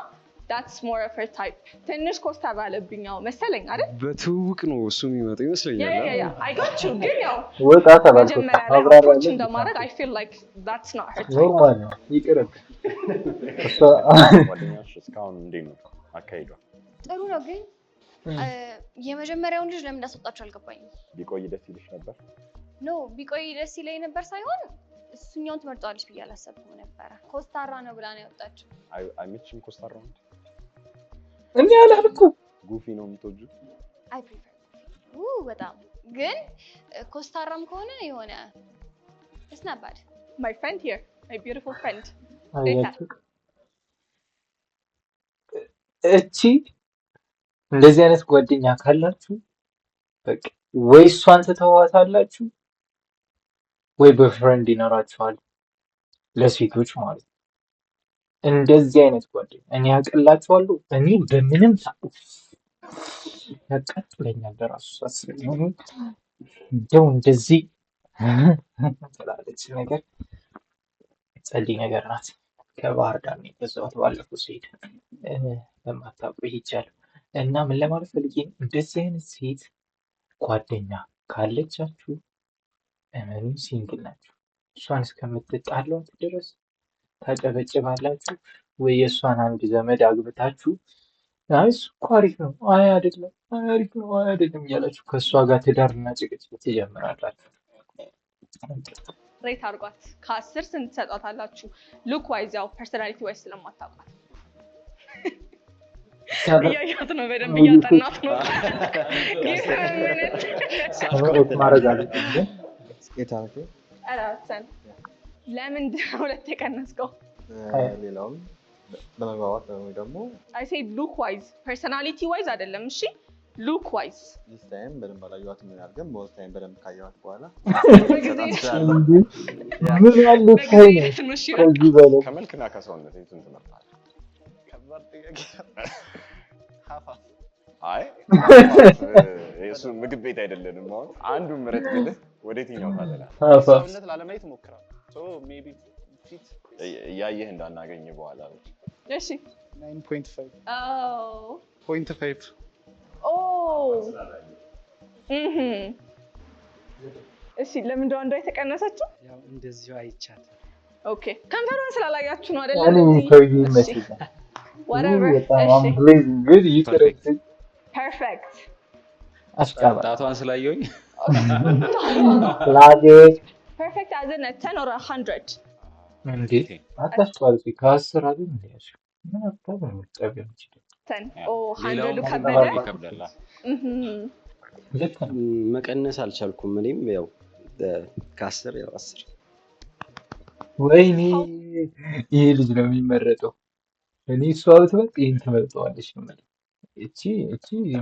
that's more of her type. ትንሽ ኮስታር አለብኝ ያው መሰለኝ አይደል? በትውውቅ ነው እሱ የሚመጣው ይመስለኛል። ያ I got you ግን ያው ወጣ ተባልኩ አብራራለች እንደማድረግ I feel like that's not her type. ኖርማል ነው ይቅርብ። ጓደኛሽ እስካሁን እንዴት ነው አካሂዷ? ጥሩ ነው ግን የመጀመሪያውን ልጅ ለምን እንዳስወጣችሁ አልገባኝም። ቢቆይ ደስ ይልሽ ነበር? ኖ ቢቆይ ደስ ይለኝ ነበር ሳይሆን እሱኛውን ትመርጠዋለች ብዬ አላሰብኩም ነበረ። ኮስታራ ነው ብላ ነው ያወጣችው። አይመችም ኮስታራ ነው እኔ አላልኩም። ጉፊ ነው የምትወጂው? አይ ፕሪፈር በጣም ግን ኮስታራም ከሆነ የሆነ it's not bad. My friend here, my beautiful friend. እቺ እንደዚህ አይነት ጓደኛ ካላችሁ በቃ ወይ እሷን ትተዋታላችሁ ወይ በፍሬንድ ይኖራችኋል። ለሴቶች ማለት ነው። እንደዚህ አይነት ጓደኛ እኔ ያቀላችኋለሁ። እኔ በምንም ያቃጥለኛል በራሱ ሳስብ እንደው እንደዚህ ትላለች ነገር ጸልይ ነገር ናት። ከባህር ዳር ነው የገዛኋት ባለፈው ስሄድ በማታውቁ ይቻላል። እና ምን ለማለት ፈልጌ እንደዚህ አይነት ሴት ጓደኛ ካለቻችሁ እመኑ ሲንግል ናችሁ። እሷን እስከምትጣሏት ድረስ ታጨበጭባላችሁ ወይ የእሷን አንድ ዘመድ አግብታችሁ አይ እሱ እኮ አሪፍ ነው፣ አይ አይደለም፣ አይ አሪፍ ነው፣ አይ አይደለም እያላችሁ ከእሷ ጋር ትዳርና ጭቅጭቅ ትጀምራላችሁ። ሬት አድርጓት። ከ10 ስንት ትሰጧታላችሁ? ሉክ ዋይዝ ያው ፐርሰናሊቲ ዋይዝ ስለማታውቋት እያያት ነው፣ በደንብ እያጠናት ነው። ማድረግ አለብኝ ግን ለምንድን ነው ሁለት የቀነስከው? ሌላውም ለመግባባት ወይ ደግሞ አይ ሴ ሉክ ዋይዝ ፐርሰናሊቲ ዋይዝ አይደለም። እሺ ሉክ ዋይዝ ዲስ ታይም በደንብ አላየኋትም ይሆናል፣ ግን ሞር ታይም በደንብ ካየኋት በኋላ ምን ያለ ታይ ነው ከዚህ በላይ ከመልክና ከሰውነት የቱን ትመርጣለህ? ከባድ ጥያቄ። አይ እሱ ምግብ ቤት አይደለንም። አሁን አንዱን ምረጥ ብልህ ወደ የትኛው ታደላለህ? ሰውነት ላለማየት እሞክራለሁ። ሶ ሜቢ ፊት እያየህ እንዳናገኝ በኋላ ነው። እሺ 9.5 ኦ 0.5 ኦ እሺ ለምን እንደው አንዷ የተቀነሰችው? ያው እንደዚሁ አይቻት። ኦኬ ከንፈሯን ስላላያችሁ ነው አይደል? እኔ ሰውዬ ይመስላል whatever በጣም ግን ይቅርብኝ። ፐርፌክት አስቃባ ጣቷን ስላየሁኝ ላጌ ፐርፌክት as in a 10 or a 100 እንዴ አታስታውቂ ከ10 አይደል እንዴ? ምን አጣው ነው ጠብያው እንጂ 10 ኦ 100 ከበደ ይከብዳል። መቀነስ አልቻልኩም። እኔም ያው ከ10 ያው 10 ወይኔ ይሄ ልጅ ነው የሚመረጠው። እኔ እሷ ብትመርጥ ይሄን ትመርጠዋለች ነው ማለት። እቺ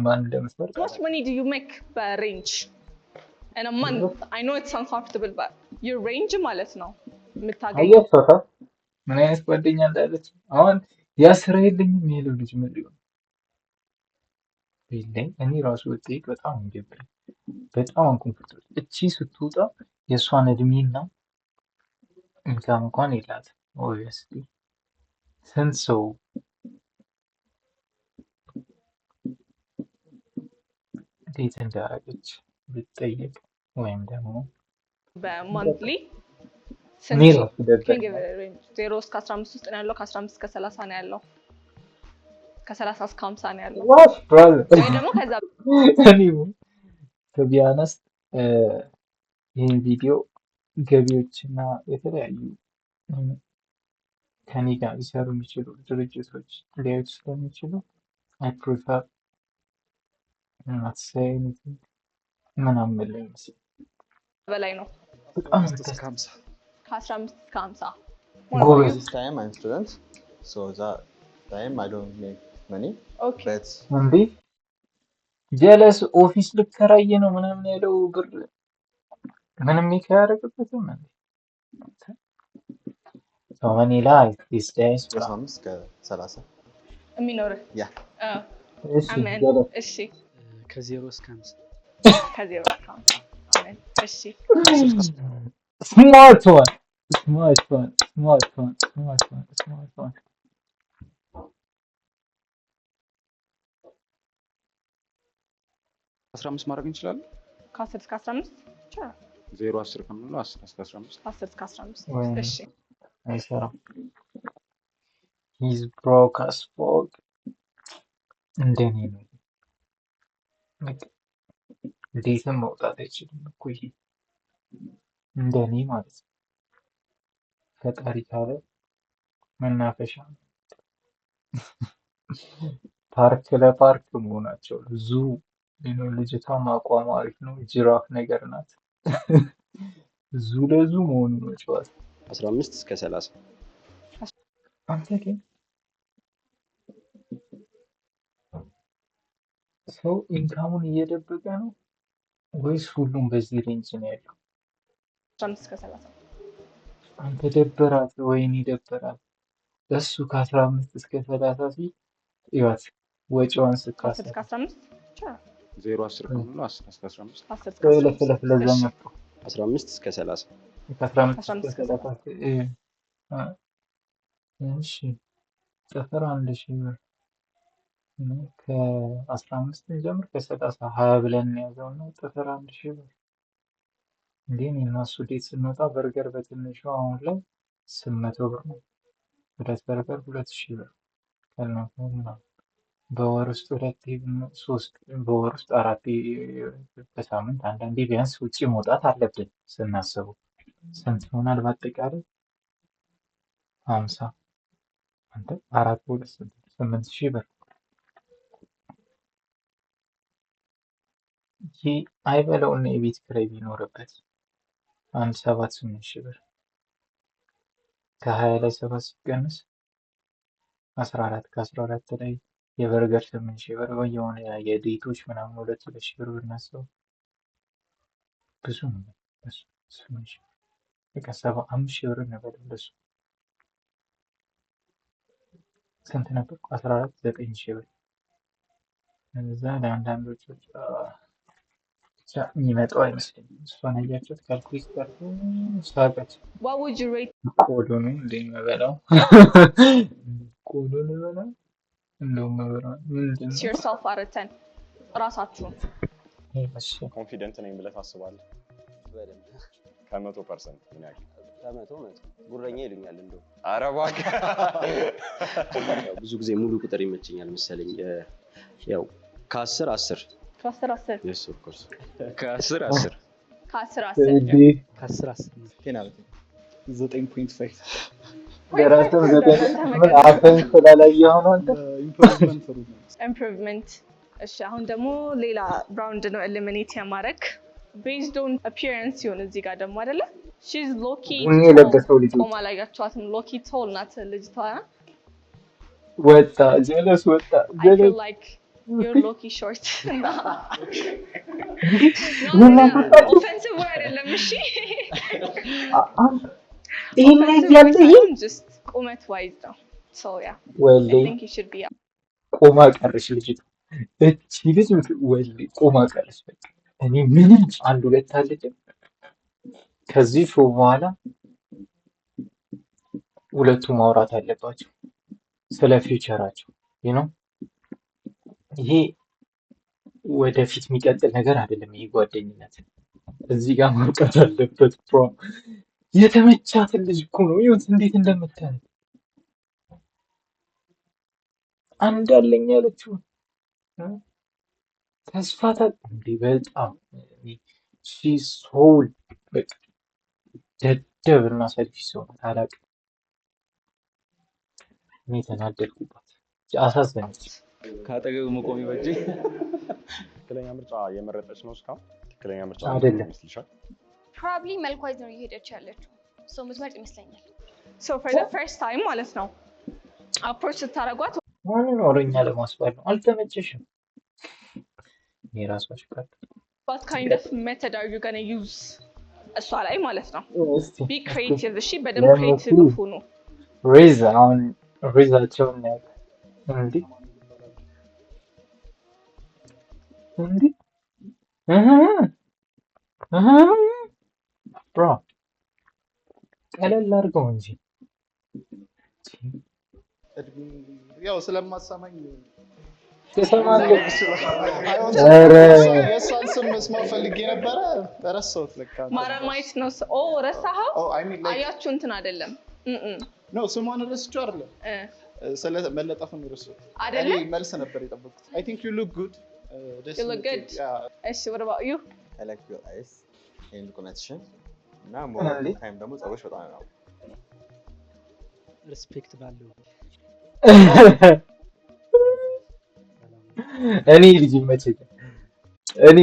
ማን እንደምትመርጥ How much money do you make per range? in a month. I know it's uncomfortable, but your range ማለት ነው የምታገኘው። አያፈታ ምን አይነት ጓደኛ እንዳለች አሁን ያስራ የለኝም የሚለው ልጅ ምን ሊሆን የለኝ። እኔ ራሱ ብጠይቅ በጣም እንገብረኝ በጣም አንኮምፎርታብል። እቺ ስትወጣ የእሷን እድሜና ኢንካም እንኳን የላትም። ኦብቪየስሊ ስንት ሰው እንዴት እንዳደረገች ብትጠየቅ ወይም ደግሞ በማንትሊ እኔ ራሱ ደበረኝ። ዜሮ እስከ 15 ውስጥ ነው ያለው። ከ15 እስከ 30 ነው ያለው። ከ30 እስከ 50 ነው ያለው። ዋት ብራዘር ወይ ደግሞ ከዛ ቢያነስ ይህን ቪዲዮ ገቢዎችና የተለያዩ ከኔ ጋር ሊሰሩ የሚችሉ ድርጅቶች ሊያዩት ስለሚችሉ አይ ፕሪፈር not say anything ምናምን የምልህ ይመስል በላይ ነው። በጣም እስከ 50 ከ15 እስከ 50 ጎበዝ። This time I'm student, so that time I don't make money. Okay. But እንዴ ጀለስ ኦፊስ ልከራየ ነው ምናምን ያለው ብር ምንም ይካያረግበትም እንዴ so many life these days bro. 15 እስከ 30 የሚኖር ያ እሺ አሜን። ጀለስ እሺ ከዜሮ እስከ 50 ከዜሮ እስከ 50 አሜን። እሺ smart one smart one smart one smart one smart one 15 ማድረግ እንችላለን። ከ10 እስከ 15 ይቻላል። 0 10 ከምንለው 10 እስከ 15 ከ10 እስከ 15 ወይ እሺ አይሰራም። he's broke as fuck እንደኔ ነው። በቃ እንዴትም መውጣት አይችልም እኮ ይሄ እንደኔ ማለት ነው። ፈጣሪ ካለ መናፈሻ ነው። ፓርክ ለፓርክ መሆናቸው ዙ ነው። ልጅቷ ማቋሙ አሪፍ ነው። ጅራፍ ነገር ናት። ዙ ለዙ መሆኑ ነው ጨዋታ። 15 እስከ 30 አንተ ግን ሰው ኢንካሙን እየደበቀ ነው ወይስ ሁሉም በዚህ ሬንጅ ነው ያለው? 15 እስከ 30 አንተ ደበራት ወይኔ ደበራት። እሱ ከ15 እስከ 30 ሲል ይዋት ወጪዋን ከ10 ስታሰብ እስከ 15 ይቻላል። 0 10 ከምንለው 10 እስከ 15 10 እስከ ለፍ 15 ለፍ ለዛኛው 15 እስከ 30 ከ15 እስከ 15 እስከ 30 እሺ ጥፍር 1000 ብር ከ15 ጀምር ከ30 20 ብለን ያዘው ነው። ጥፍር 1000 ብር እንዴ እኔና እሱ ዴት ስንወጣ በርገር በትንሹ አሁን ላይ 800 ብር ነው። ሁለት በርገር 2000 ብር ከእናንተ ምናምን በወር ውስጥ ሁለቴ ሶስት በወር ውስጥ አራቴ በሳምንት አንዳንዴ ቢያንስ ውጪ መውጣት አለብን ስናስበው ስንት ይሆናል በአጠቃላይ 50 አንተ አራት በሁለት ስንት 8000 ብር ይሄ አይበለውና የቤት ኪራይ ቢኖርበት አንድ 7-8 ብር ከ20 ላይ 7 ሲቀንስ 14 ከ14 ላይ የበርገር 8 ብር የሆነ የዴቶች ምናምን 2 ብር ብናስበው ብዙ ነው። እሱ 8 በቃ 5 ብር ነበር እንደሱ ስንት ነበር? 14 9 ብር እዛ ለአንዳንዶቹ ብቻ የሚመጣው አይመስለኝም። እሷን አያችሁት ካልኩሌት አድርጎ ሳቀች። What would you rate ቆሎ ነው እንደ የምበላው ቆሎ ልበላ እንደው መብራት ምንድን ነው? yourself out of 10 ራሳችሁን? እሺ ኮንፊደንት ነኝ ብለህ ታስባለህ? በደንብ ከ100% ምን ያክል? ከመቶ ጉረኛ ይሉኛል እንደው ኧረ እባክህ ያው ብዙ ጊዜ ሙሉ ቁጥር ይመቸኛል መሰለኝ። ያው ከ10 10 ከ10 10 yes of course ከ10 10 ከ10 10 እንዴ ከ10 10 ፔናልቲ 9.5 ገራተም ዘጠኝ ምን አፈን ስላላየኸው ነው አንተ? ኢምፕሩቭመንት። እሺ አሁን ደግሞ ሌላ ራውንድ ነው ኤሊሚኔት የማድረግ ቤዝድ ኦን አፒየራንስ ሲሆን እዚህ ጋር ደግሞ አይደለ ሺዝ ሎኪ ቡኒ የለበሰው ልጅ ቆማ ላይ ያቻዋትም ሎኪ ቶል ናት ልጅቷ። ወጣ ጀለስ ወጣ I feel ጀለስ like You're low-key short. Offensive አይደለም እሺ offensive ሳይሆን just ቁመት wise ነው so yeah I think you should be up. ቆማ ቀረሽ ልጅቷ እቺ ልጅ ወይኔ ቆማ ቀረሽ በቃ እኔ ምንም አንድ ሁለት አለች ከዚህ ሾው በኋላ ሁለቱ ማውራት አለባቸው ስለ ፊውቸራቸው you know ይሄ ወደፊት የሚቀጥል ነገር አይደለም ይሄ ጓደኝነት እዚህ ጋር ማውጣት አለበት ፕሮ የተመቻትን ልጅ እኮ ነው ይሁን እንዴት እንደምታይ አንድ አለኝ ያለችው ተስፋታ እንዴ በጣም ሺ ሶል በቃ ደደብና ሰልፊ ሰው ታላቅ እኔ ተናደድኩባት አሳዘነች ካጠገቡ መቆም ይበጅ ትክክለኛ ምርጫ የመረጠች ነው እስካሁን ትክክለኛ ምርጫ አይደለም ይመስልሻል probably መልኳይዝ ነው እየሄደች ያለችው so ምትመርጥ ይመስለኛል so for the first time ማለት ነው approach ስታረጓት ማንን ወረኛ ለማስባል ነው አልተመቸሽም የራስሽ ካርት what kind of method are you going to use እሷ ላይ ማለት ነው be creative እሺ በደንብ creative ሁኑ ሬዛ አሁን ሬዛቸውን ነው እንዴ እንዴ ብሮ ቀለል አድርገው እንጂ ያው ስለማሰማኝ የእሷን ስም መስማት ፈልጌ ነበረ ረሳሁት ለካ ማራማይት ነው ኦ ረሳኸው አያችሁ እንትን አይደለም ኖ ስሟን ረስቼው አይደለም ስለ መለጠፍ ነው ረሳሁት እኔ መልስ ነበር የጠበቅኩት I think you look good you look good እሺ what about you I like your eyes and connection እና more time ደግሞ ጸጉርሽ በጣም ነው ሪስፔክት ባለው እኔ ልጅ ይመቸኛል እኔ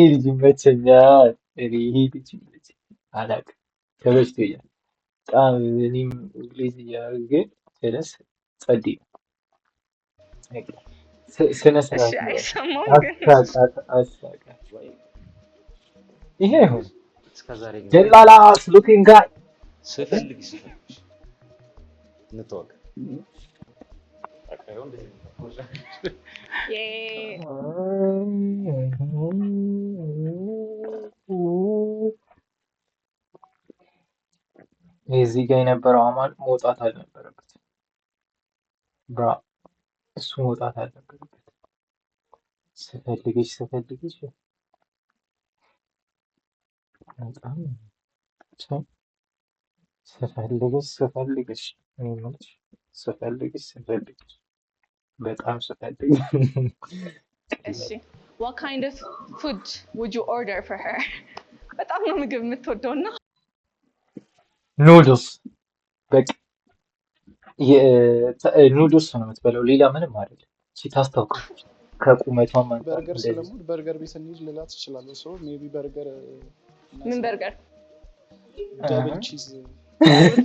ልጅ አላውቅም ተበሽቶኛል በጣም እኔም እንግሊዝ እያደረገ ስለስ ጸዲ ስነ ስርዓት ይሄ ነው ጀላላ looking guy ስፈልግ እንተዋወቅ እዚህ ጋር የነበረው አማን መውጣት አልነበረበት ብራ እሱ መውጣት አልነበረበት ስፈልግሽ በጣም ስፈልግሽ እኔ ማለት ስፈልግሽ በጣም ስፈልግ እሺ what kind of food would you order for her በጣም ነው ምግብ የምትወደውና ኑድልስ በቃ ኑድልስ ነው የምትበላው ሌላ ምንም አይደለም እቺ ታስታውቃለች ከቁመቷ ማለት በርገር ስለሙድ በርገር ቤት እንሂድ ልላት እችላለሁ ሶ ሜቢ በርገር ምን በርገር ደብል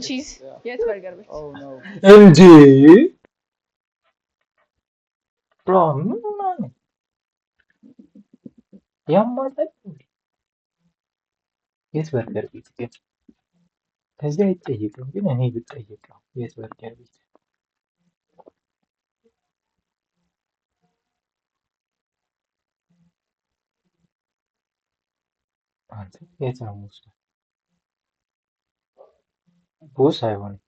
ቺዝ የት በርገር ቤት ኦ ኖ እንዴ ብሮ ምን ማለት ያማጣል የት በርገር ቤት ግን ከዚህ አይጠየቅም ግን እኔ ብጠየቀው የት በርገር ቤት አንተ የት ነው ሙስ ቦስ አይሆንም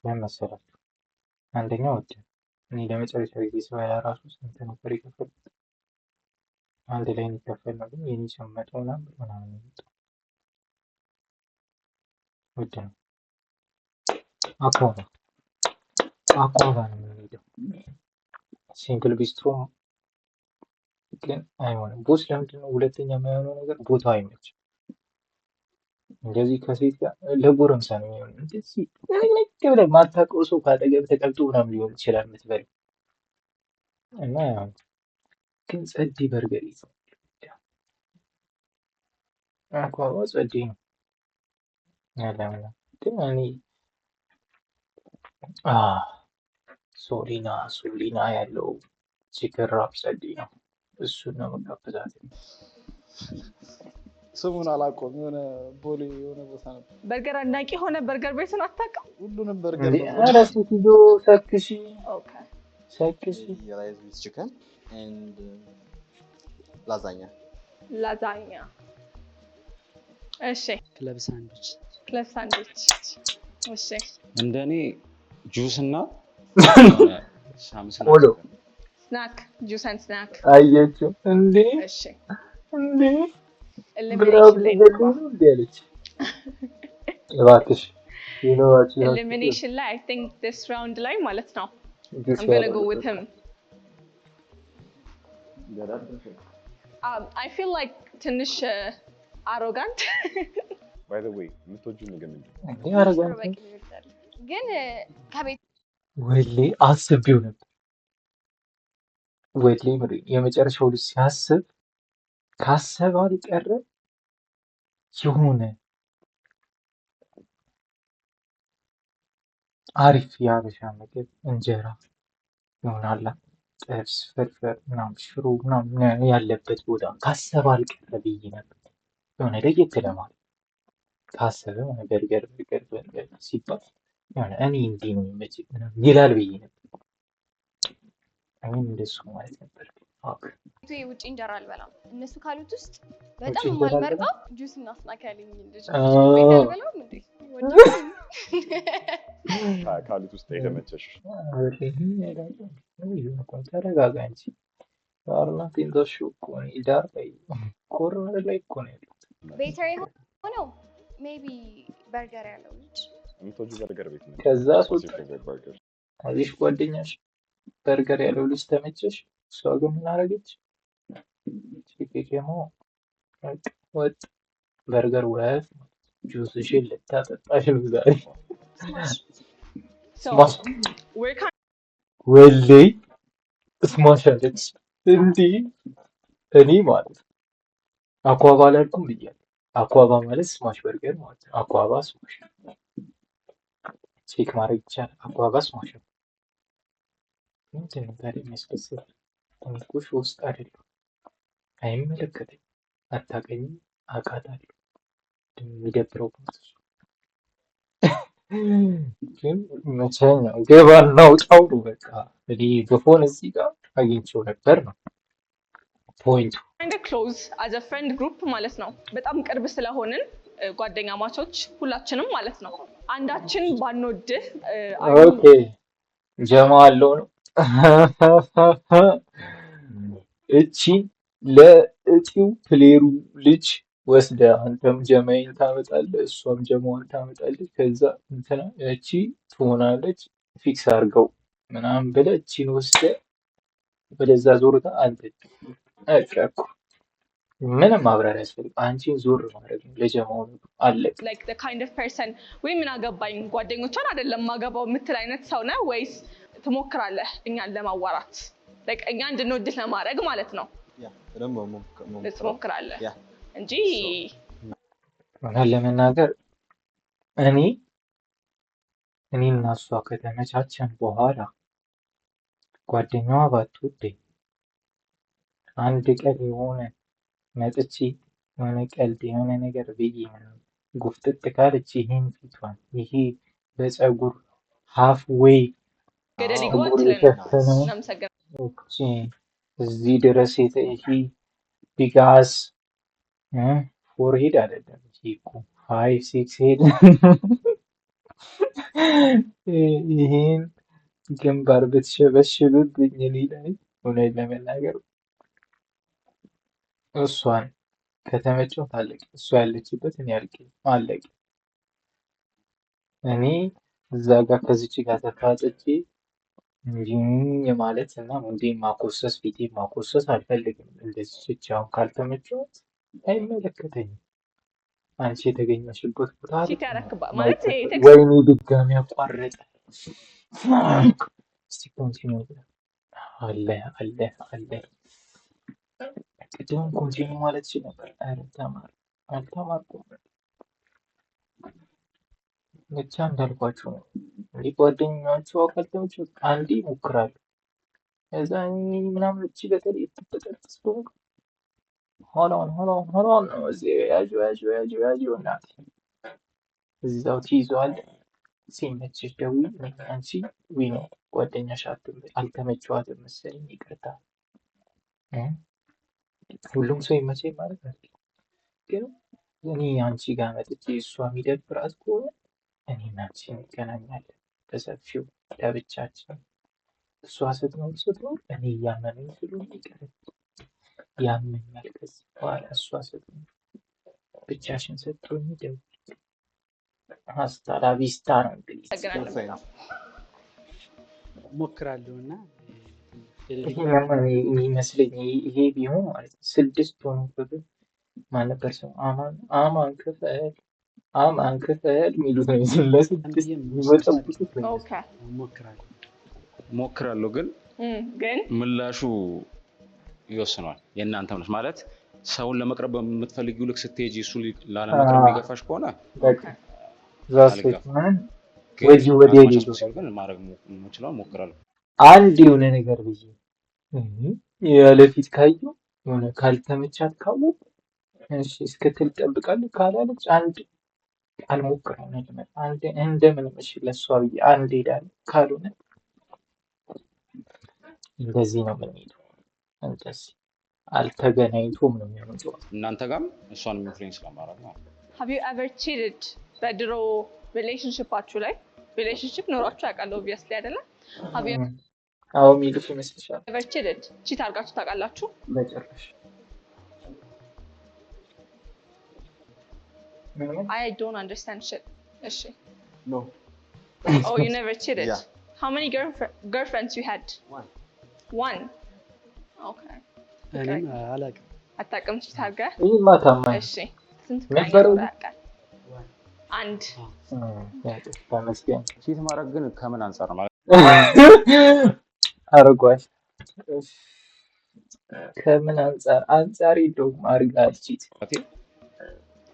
ለምን መሰላችሁ አንደኛው ወጥ እኔ ለመጨረሻ ጊዜ ስበላ ራሱ ስንት ነበር የከፈልኩት አንድ ላይ የሚከፈል ነው ግን የኔ ሰመጠው ምናምን ውድ ነው አኳባ ነው የሚሄደው ሲንግል ቢስትሮ ግን አይሆንም ቦስ ለምንድን ነው ሁለተኛ የማይሆነው ነገር ቦታው አይመችም እንደዚህ ከሴት ጋር ለጎረምሳ ነው የሚሆነው እንደዚህ ብለህ ማታውቀው ሰው ካጠገብ ተቀምጦ ምናምን ሊሆን ይችላል የምትበላው እና ግን ጸዲ በርገር አኳባ ጸዲ ነው ያለምና ግን እኔ ሶሊና ያለው ቺክን ራፕሰዲ ነው። እሱን ነው መጋበዛት። ስሙን አላውቀውም። የሆነ ቦሌ የሆነ ቦታ ነበር። በርገር አድናቂ ሆነ በርገር ቤቱን አታውቅም? ሁሉንም በርገር ነው። ኧረ ሴትዮ ሰክሺ ኦኬ ሰክሺ። rice with chicken and lasagna. ላዛኛ። እሺ ክለብ ሳንድዊች ክለብ ሳንድዊች። እሺ እንደኔ ጁስ እና ሳምሰንግ ሞሎ ስናክ ጁስ ኤንድ ስናክ። አየችው እንዴ እሺ እንዴ ብራብ ኤሊሚኔሽን ላይ ልገሉ እንዴ አለች። እባክሽ ይኖራችሁ ኤሊሚኔሽን ላይ አይ ቲንክ ዲስ ራውንድ ላይ ማለት ነው I'm gonna go with him. I feel like ትንሽ arrogant. By the way, የምትወጂው ምግብ ምንድን ነው? እንዴ አረጋን ግን ከቤት ወይሌ አስቤው ነበር። ወይሌ የመጨረሻው ልጅ ሲያስብ ካሰበ አልቀረ የሆነ አሪፍ የሀበሻ ምግብ እንጀራ ይሆናል፣ ጥብስ፣ ፍርፍር ምናምን ሽሮ ምናምን ያለበት ቦታ ካሰበ አልቀረ ብዬ ነበር። የሆነ ለየት ለማለት ካሰበ የሆነ በርገር ሲባል የሆነ እኔ እንዲህ ነው የሚመቸኝ ምናምን ይላል ብዬ ነበር። እኔም እንደሱ ማለት ነበር። ውጭ እንጀራ አልበላም። እነሱ ካሉት ውስጥ በጣም እንጀራ የማልመርጠው ጁስ እና ስናክ ያለኝ ልጅ ቤት አልበላም እንዴ ካሉት ውስጥ የተመቸሽ? ተረጋጋ እንጂ ዳርናት ኢንተርሹ እኮ ነው ዳር ላይ ኮርነር ላይ እኮ ነው ያሉት። ቤተር የሆነው ሜቢ በርገር ያለው ልጅ የምትወጂው በርገር ቤት ነው? ከዛ ሱቅ በርገር አዚሽ ጓደኛሽ በርገር ያለው ልጅ ተመቸሽ? እሷ ግን ምን አደረገች? ቺኬሞ ወጥ በርገር ወፍ ጁስሽን ልታጠጣሽ ነው ዛሬ። ስማሽ ወሌ ስማሽ አለች እንዴ! እኔ ማለት አኳባ አላልኩም ብያለሁ። አኳባ ማለት ስማሽ በርገር ማለት ነው። አኳባ ስማሽ ቼክ ማድረግ ይቻላል። አኳባ ስማሽ ነው። ምንድን ነው ታዲያ የሚያስከስል? እኔ እኮ ውስጥ አይደለሁ፣ አይመለከተኝም፣ አታውቀኝም፣ አውቃታለሁ። የሚደብረው ግን መቼም ነው ገባና ውጣው ነው በቃ። እኔ በፎን እዚህ ጋር አግኝቼው ነበር ነው ፖይንቱ። kind of close as a friend group ማለት ነው። በጣም ቅርብ ስለሆንን ጓደኛ ማቾች ሁላችንም ማለት ነው። አንዳችን ባንወድህ ኦኬ ጀማ አለው ነው እቺ ለእጢው ፕሌሩ ልጅ ወስደ አንተም ጀማይን ታመጣለህ፣ እሷም ጀማዋን ታመጣለች። ከዛ እንትና እቺ ትሆናለች ፊክስ አድርገው ምናምን ብለህ እቺን ወስደ ወደዛ ዞርታ አንተ አቀቁ ምንም ማብራሪያ ያስፈልግ አንቺን ዞር ማድረግ ነው ለጀማው አለቅ። like the kind of person ወይ ምን አገባኝ ጓደኞቿን አይደለም ማገባው የምትል አይነት ሰው ነህ ወይስ ትሞክራለህ እኛን ለማዋራት like እኛ እንድንወድህ ለማድረግ ማለት ነው? ትሞክራለህ እንጂ ለመናገር እኔ እና እሷ ከተመቻቸን በኋላ ጓደኛዋ ባትወደኝ አንድ ቀን የሆነ መጥቼ የሆነ ቀልድ የሆነ ነገር ብዬ ምናምን ጉፍጥጥ ካለች ይሄን ፊቷን ይሄ በፀጉር ሀፍ ዌይ ፀጉር የሸፈነውን እዚህ ድረስ ይሄ ቢጋስ ፎርሄድ አይደለም እኮ 5-6 ሄድ ይሄን ግንባር ብትሸበሽብብኝ እኔ ላይ እውነት ለመናገር እሷን ከተመቸው ታለቅ እሷ ያለችበት እኔ አለቅ። እኔ እዛ ጋር ከዚች ጋር ተፋጥጬ እንዲህ የማለት እና እንዴ ማኮሰስ ፊቴ ማኮሰስ አልፈልግም። እንደዚህ ብቻውን ካልተመቸውት አይመለከተኝም። አንቺ የተገኘሽበት ቦታ ማለት ወይኔ ድጋሚ አቋረጠ። እስቲ ኮንቲኒው አለ ቅድም ኮንቲኒው ማለት ይችል ነበር። ኧረ አልተማርኩም። ብቻ እንዳልኳቸው ነው። እንዲህ ጓደኛቸው ካልተመቸው አንዴ ይሞክራሉ። ከዛ ምናምን እቺ በተለይ የተጠቀስ hold on ነው እዚህ ያዡ እናቴ እዛው ትይዘዋል ሲመችሽ ደውዪ አንቺ ዊ ነው ጓደኛሽ አልተመቸዋትም መሰለኝ ይቅርታ ሁሉም ሰው ይመቸኝ ማለት አይደለም ግን እኔ አንቺ ጋር መጥቼ እሷ የሚደብራት ከሆነ እኔና አንቺ እንገናኛለን በሰፊው ለብቻችን እሷ ስትኖር እኔ እያመመኝ ስለሆነ ይቅር ያመኛል ከዚህ በኋላ እሷ ስትኖር ብቻሽን ስትሆኚ ደውዪ ሀስታ ላ ቪስታ ነው እንግዲህ እሞክራለሁ እና የሚመስለኝ ይሄ ቢሆን ማለት ነው 6 ሆኖ ፍቅር ማን ነበር ሰው አማን ክፈል የሚሉት ነው ለስድስት የሚወጣቡት ሞክራለሁ ግን ምላሹ ይወስነዋል። የእናንተ ምላሽ ማለት ሰውን ለመቅረብ በምትፈልጊው ልክ ስትሄጂ እሱ ላለመቅረብ የሚገፋሽ ከሆነ ግን ማድረግ የምችለው ሞክራለሁ። አንድ የሆነ ነገር ብዬ ያለፊት ካየሁ የሆነ ካልተመቻት ካወቅ እሺ እስክትል ጠብቃለሁ ካላለች አንድ አልሞክርም ነበር አንድ እንደምንም እሺ ለሷ ብዬ አንድ ሄዳለሁ ካልሆነ እንደዚህ ነው የምንሄደው እንደዚህ አልተገናኝቶም ነው የሚሆነው እናንተ ጋርም እሷን ኢንፍሉዌንስ ለማድረግ ነው Have you ever cheated በድሮ ሪሌሽንሺፓችሁ ላይ ሪሌሽንሺፕ ኖሯችሁ ያውቃል obviously አይደለ Have you አዎ ሚልፍ ይመስልሻል ever cheated ቺት አድርጋችሁ ታውቃላችሁ በጭራሽ I don't understand shit እሺ No. Oh you never cheated Yeah. How many girlfriends you had One Okay እኔም አላውቅም አታውቅም ቺት አድርገህ ይሄማ ታማኝ እሺ ስንት ነበረው አንድ ተመስገን ቺት ማድረግ ግን ከምን አንፃር ማለት አረጋሽ ከምን አንፃር እንደውም አርጋሽ ቺት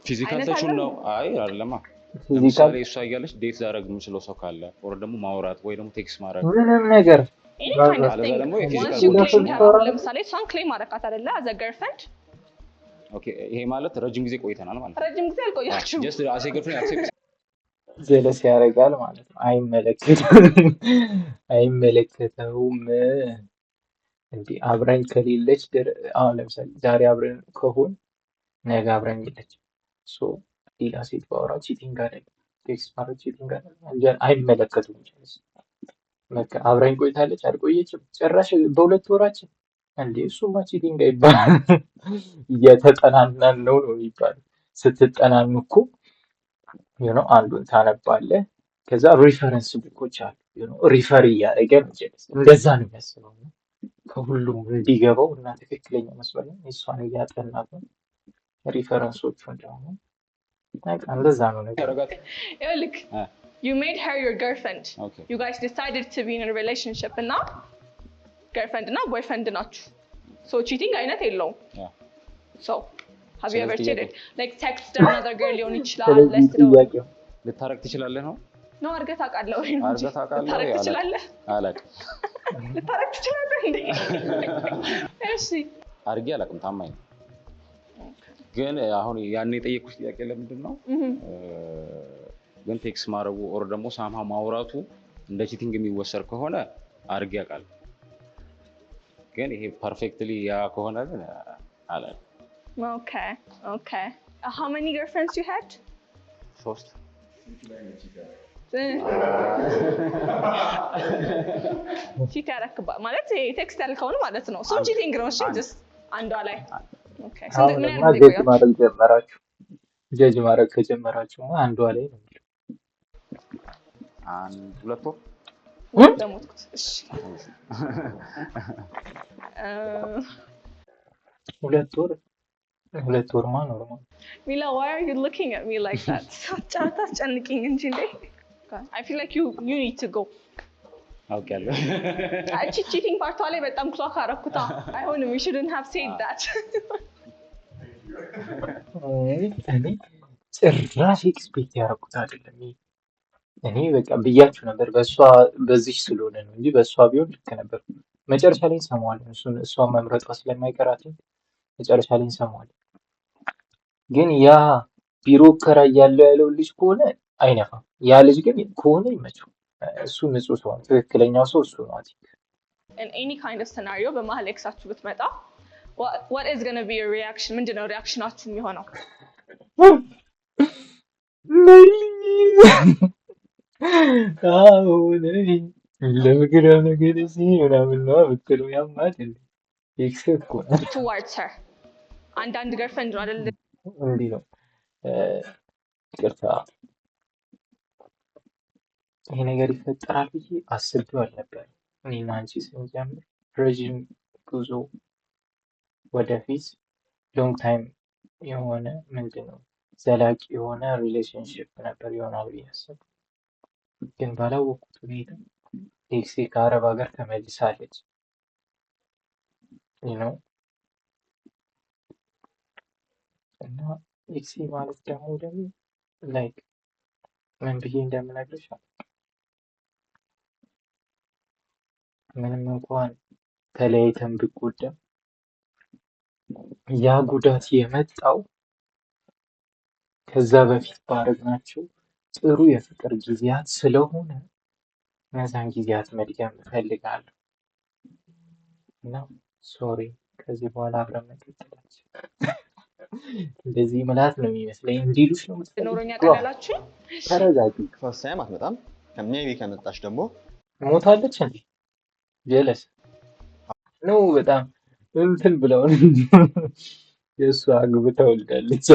ፊዚካል ተቹን ነው አይ አይደለማ ለምሳሌ እሷ እያለች ዴት ላደርግ የምችለው ሰው ካለ ኦር ደግሞ ማውራት ወይ ደግሞ ቴክስት ማድረግ ምንም ነገር ለምሳሌ እሷን ክሌም አደረካት አይደለ as a girlfriend ኦኬ ይሄ ማለት ረጅም ጊዜ ቆይተናል ማለት ረጅም ጊዜ አልቆያችሁም just as a girlfriend accept ጀለስ ያደርጋል ማለት ነው አይመለከተውም እንዴ አብረን ከሌለች አሁን ለምሳሌ ዛሬ አብረን ከሆን ነገ አብረን የለች ሶ ሌላ ሴት ባወራ ቺቲንግ አይደለም ቴክስት ማድረግ ቺቲንግ አይደለም አይመለከቱም በቃ አብረን ቆይታለች አልቆየችም ጭራሽ በሁለት ወራችን እንዴ እሱማ ቺቲንግ አይባልም እየተጠናናን ነው የሚባለው ስትጠናኑ እኮ አንዱን ታነባለህ ከዛ ሪፈረንስ ቡኮች አሉ ሪፈር እያደረገ እንደዛ ነው የሚያስበው ከሁሉም እንዲገባው እና ትክክለኛ መስመር ነው እሷን እያጠናት ነው ሪፈረንሶቹ እንደሆነ እንደዛ ነው ነገር look you made her your girlfriend okay. You guys decided to be in a relationship and now girlfriend እና boyfriend ናችሁ so cheating አይነት የለውም so have you ever cheated like text another girl ሊሆን ይችላል ልታረግ ትችላለህ ነው ነው አርገህ ታውቃለህ ወይ ነው አርገህ ታውቃለህ ልታረግ ትችላለህ አላውቅም ልታረግ ትችላለህ እንዴ እሺ አርጌ አላውቅም ታማኝ ግን አሁን ያኔ የጠየኩሽ ጥያቄ ለምንድን ነው ግን ቴክስት ማድረጉ ኦር ደግሞ ሳምሃ ማውራቱ እንደ ቺቲንግ የሚወሰድ ከሆነ አርጌ አውቃለሁ ግን ይሄ ፐርፌክትሊ ያ ከሆነ ግን አላውቅም Okay. How many girlfriends you had? 3 ቺት ያረክባ ማለት ቴክስት ያልከው ነው ማለት ነው ሶ ቺቲንግ ነው እሺ just አንዷ ላይ ኦኬ ስንት ምን ያህል ጊዜ ማድረግ ጀመራችሁ ጀጅ ማድረግ ከጀመራችሁ አንዷ ላይ ነው አንድ ሁለት ወር ደሞትኩት እሺ ሁለት ወር ማን ነው Mila, why are you looking at me like that? ጫታ አስጨንቂኝ እንጂ እንዴ I feel like you need to go አውቃለሁ cheating ፓርቷ ላይ በጣም ክሎክ አረኩታ አይሆንም we shouldn't have said that እኔ ጭራሽ ኤክስፔክት ያደረኩት አይደለም እኔ በቃ ብያችሁ ነበር በሷ በዚህ ስለሆነ ነው እንጂ በሷ ቢሆን ልክ ነበር መጨረሻ ላይ እንሰማዋለን። እሷን መምረጧ ስለማይቀራት መጨረሻ ላይ እንሰማዋለን። ግን ያ ቢሮ ከራይ ያለው ልጅ ከሆነ አይነፋም። ያ ልጅ ግን ከሆነ ይመቸው። እሱ ንጹህ ሰው ነው። ትክክለኛው ሰው እሱ ነው። in any kind of scenario በመሀል ኤክሳችሁ ብትመጣ what is going to be your reaction? ምንድነው ሪአክሽናችሁ የሚሆነው? ለምግራ ነገር እዚህ ምናምን ነው የምትለው። ያማል ኤክስ እኮ ነው። towards her አንዳንድ ገርልፍሬንድ ነው አይደል? እንዲህ ነው። ይቅርታ ይሄ ነገር ይፈጠራል ብዬ አስቤው አልነበረም። እኔና አንቺ ስንጀምር ረዥም ጉዞ ወደፊት ሎንግ ታይም የሆነ ምንድን ነው ዘላቂ የሆነ ሪሌሽንሽፕ ነበር ይሆናል ብዬ አሰብኩ። ግን ባላወቅኩት ሁኔታ ኤክሴ ከአረብ ሀገር ተመልሳለች ነው እና ኤክሴ ማለት ደግሞ ላይክ ምን ብዬ እንደምነግርሽ ምንም እንኳን ተለያይተን ብጎዳ ያ ጉዳት የመጣው ከዛ በፊት ባደረግናቸው ጥሩ የፍቅር ጊዜያት ስለሆነ እነዛን ጊዜያት መድገም እፈልጋለሁ እና ሶሪ ከዚህ በኋላ አብረን መቀጠላችን እንደዚህ ምላት ነው የሚመስለኝ። እንዲሉሽ ነው ኖሮኛ ቀላላችሁ። ተረጋጊ። ፈርስት ታይም አትመጣም። ከሜቢ ከመጣሽ ደግሞ ሞታለች እንዴ? ጀለስ ነው በጣም እንትን ብለው የእሱ አግብታ ወልዳለች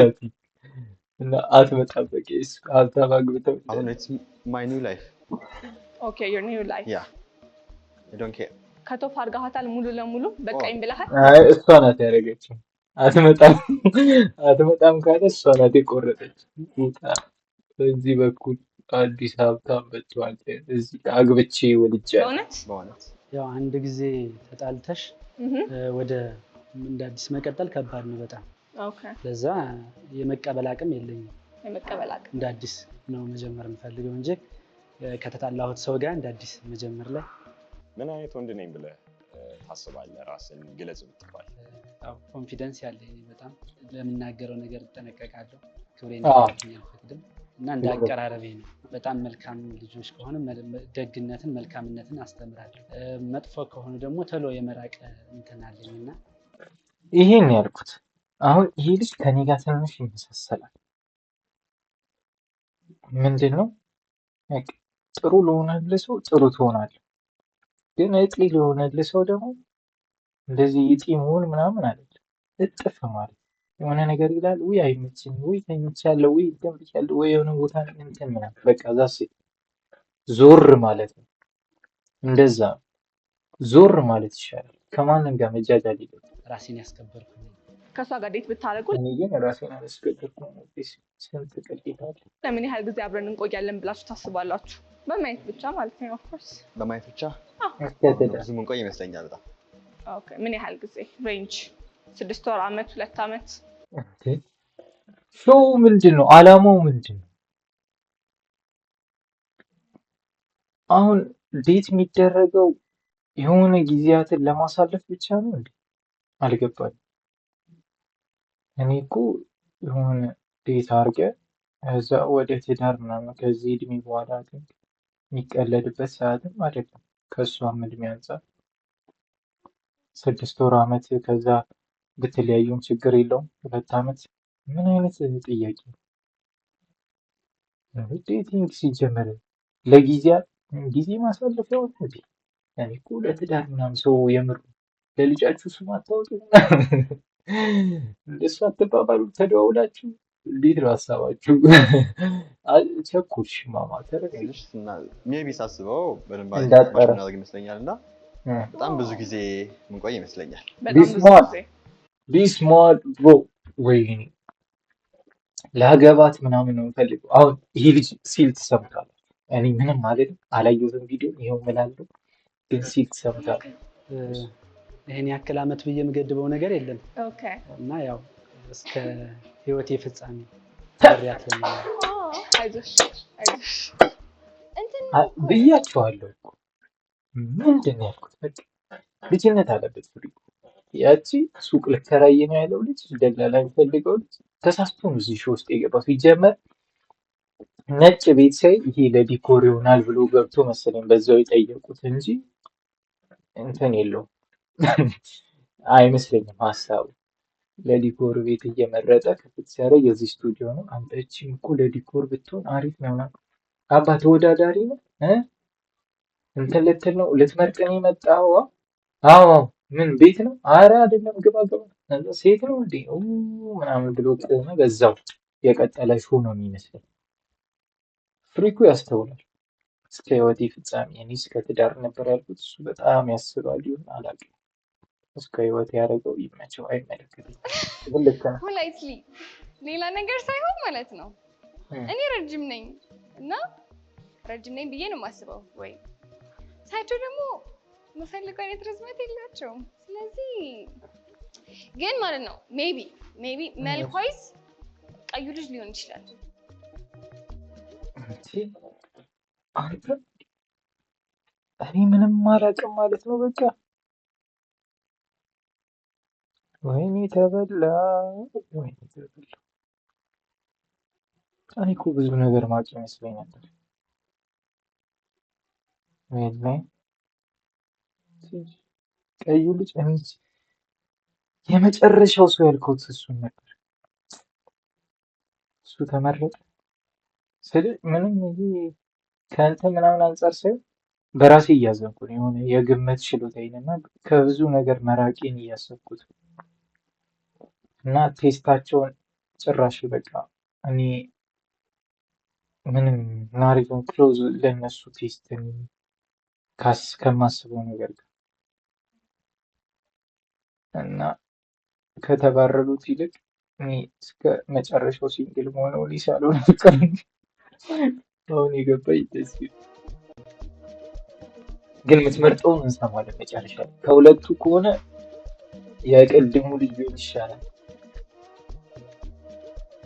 እና አትመጣም። በቃ እሱ ሀብታም አግብታ አሁን ኢትስ ማይ ኒው ላይፍ። ኦኬ ዩር ኒው ላይፍ ያ አይ ዶንት ኬር። ከቶፍ አድርጋታል ሙሉ ለሙሉ በቃኝ ብለሃል? አይ እሷ ናት ያደረገችው። አትመጣም ካለ እሷ ናት የቆረጠች። በዚህ በኩል አዲስ ሀብታም መጥቷል። እዚህ አግብቼ ወልጃለሁ። በእውነት ያው አንድ ጊዜ ተጣልተሽ ወደ እንደ አዲስ መቀጠል ከባድ ነው በጣም። ኦኬ ለዛ የመቀበል አቅም የለኝም። የመቀበል አቅም እንደ አዲስ ነው መጀመር የምፈልገው እንጂ ከተጣላሁት ሰው ጋር እንደ አዲስ መጀመር ላይ ምን አይነት ወንድ ነኝ ብለህ ታስባለህ? ራስን ግለጽ ብትባል? አዎ ኮንፊደንስ ያለኝ በጣም ለምናገረው ነገር እጠነቀቃለሁ። ክብሬን አልፈቅድም እና እንደ አቀራረቤ ነው። በጣም መልካም ልጆች ከሆነ ደግነትን መልካምነትን አስተምራለሁ። መጥፎ ከሆኑ ደግሞ ቶሎ የመራቅ እንትን አለኝና ይሄን ያልኩት አሁን ይሄ ልጅ ከኔ ጋር ትንሽ ይመሳሰላል። ምንድነው ጥሩ ለሆነልህ ሰው ጥሩ ትሆናለህ፣ ግን እጢ ለሆነልህ ሰው ደግሞ እንደዚህ እጢ መሆን ምናምን አይደለም። እጥፍ ማለት የሆነ ነገር ይላል፣ ወይ አይመችም፣ ወይ ተኝቻለሁ፣ ወይ ደምቻለሁ፣ ወይ የሆነ ቦታ እንትን ምናምን በቃ ዛስ ዞር ማለት ነው። እንደዛ ዞር ማለት ይሻላል። ከማንም ጋር መጃጃል የለም። ራሴን ያስከበርኩ ከሷ ጋር ዴት ብታደርጉ እኔ ግን ራሴን አላስከበርኩም። ስንት ቅልይታል። ለምን ያህል ጊዜ አብረን እንቆያለን ብላችሁ ታስባላችሁ? በማየት ብቻ ማለት ነው። ኦፍ ኮርስ በማየት ብቻ ብዙ ምንቆይ ይመስለኛል በጣም። ኦኬ ምን ያህል ጊዜ ሬንጅ? 6 ወር፣ አመት፣ 2 አመት? ሾው ምንድን ነው አላማው? ምንድን ነው አሁን ዴት የሚደረገው? የሆነ ጊዜያትን ለማሳለፍ ብቻ ነው እንዴ? አልገባኝም። እኔ እኮ የሆነ ዴት አድርገህ ከዛ ወደ ትዳር ምናምን ከዚህ እድሜ በኋላ ግን የሚቀለድበት ሰዓትም አይደለም። ከእሷም እድሜ አንጻር 6 ወር አመት ከዛ ብትለያዩም ችግር የለውም። 2 አመት ምን አይነት ጥያቄ ነው? ዴቲንግ ሲጀመር ለጊዜያት ጊዜ ማሳለፊያው ነው እንዴ? እኔ እኮ ለትዳር ምናምን ሰው የምር ለልጃችሁ ስም አታወጡ እንደሱ አትባባሉ። ተደዋውላችሁ እንዴት ነው ሀሳባችሁ? ቸኩልሽ ማማ ተረጋግሽ። ሜቢ ሳስበው በደንብ ማድረግ ይመስለኛል እና በጣም ብዙ ጊዜ ምንቆይ ይመስለኛል። ቢስማርት ብሮ ወይኔ ለሀገባት ምናምን ነው የምፈልገው። አሁን ይሄ ልጅ ሲል ትሰሙታላችሁ። እኔ ምንም ማለት አላየሁትም ቪዲዮ ይኸው እምላለሁ፣ ግን ሲል ትሰሙታላችሁ። ይሄን ያክል አመት ብዬ የምገድበው ነገር የለም ኦኬ እና ያው እስከ ህይወቴ ፍጻሜ ያት አይዞሽ አይዞሽ ብያቸዋለሁ እኮ ምንድን ነው ያልኩት? በቃ ልጅነት አለበት ፍሪኩ። ያቺ ሱቅ ልከራይ ነው ያለው ልጅ ደላላ የሚፈልገው ልጅ ተሳስቶ ነው እዚህ ሾው ውስጥ የገባው። ሲጀመር ነጭ ቤት ሳይ ይሄ ለዲኮር ይሆናል ብሎ ገብቶ መሰለኝ በዛው የጠየቁት እንጂ እንትን የለውም አይመስለኝም ሀሳቡ። ለዲኮር ቤት እየመረጠ ክፍት ሲያደርግ የዚህ ስቱዲዮ ነው። አንተ እቺም እኮ ለዲኮር ብትሆን አሪፍ ነው ምናምን። አባ ተወዳዳሪ ነው እንትን ልትል ነው ልትመርቅ ነው የመጣው? አዎ ምን ቤት ነው? አረ አይደለም ግባ ግባ። ሴት ነው እንዴ ምናምን ብሎ ቆመ። በዛው የቀጠለ ሾው ነው የሚመስለው። ፍሪኩ ያስተውላል እስከ ህይወቴ ፍጻሜ። እኔ እስከ ትዳር ነበር ያልኩት፣ እሱ በጣም ያስባል ይሁን አላውቅም። እስከ ህይወት ያደረገው ይመቸው፣ አይመለከትም። ግን ልክ ነው። ፖላይትሊ ሌላ ነገር ሳይሆን ማለት ነው። እኔ ረጅም ነኝ እና ረጅም ነኝ ብዬ ነው የማስበው። ወይ ሳይቸው ደግሞ የምፈልገው አይነት ርዝመት የላቸውም። ስለዚህ ግን ማለት ነው ሜቢ መልኳይስ ቀዩ ልጅ ሊሆን ይችላል። አንተ እኔ ምንም አላውቅም ማለት ነው በቃ። ወይኔ ተበላ፣ ወይኔ ተበላ። እኔ እኮ ብዙ ነገር ማውቅ ይመስለኝ ነበር። ወይኔ ቀዩ ልጅ እኔ የመጨረሻው ሰው ያልኩት እሱን ነበር። እሱ ተመረጠ ስል ምንም ይሄ ከእንትን ምናምን አንጻር ሳይሆን በራሴ እያዘንኩ ነው። የሆነ የግምት ችሎታዬን እና ከብዙ ነገር መራቄን እያሰብኩት እና ቴስታቸውን ጭራሽ በቃ እኔ ምንም ናሪቨን ክሎዝ ለነሱ ቴስት ከማስበው ነገር ጋር እና ከተባረሩት ይልቅ እኔ እስከ መጨረሻው ሲንግል መሆነው ሊሳለው ነበር። አሁን የገባኝ ደስ ይላል። ግን የምትመርጠውን እንሰማለን መጨረሻ ላይ። ከሁለቱ ከሆነ የቅድሙ ልጅ ቢሆን ይሻላል።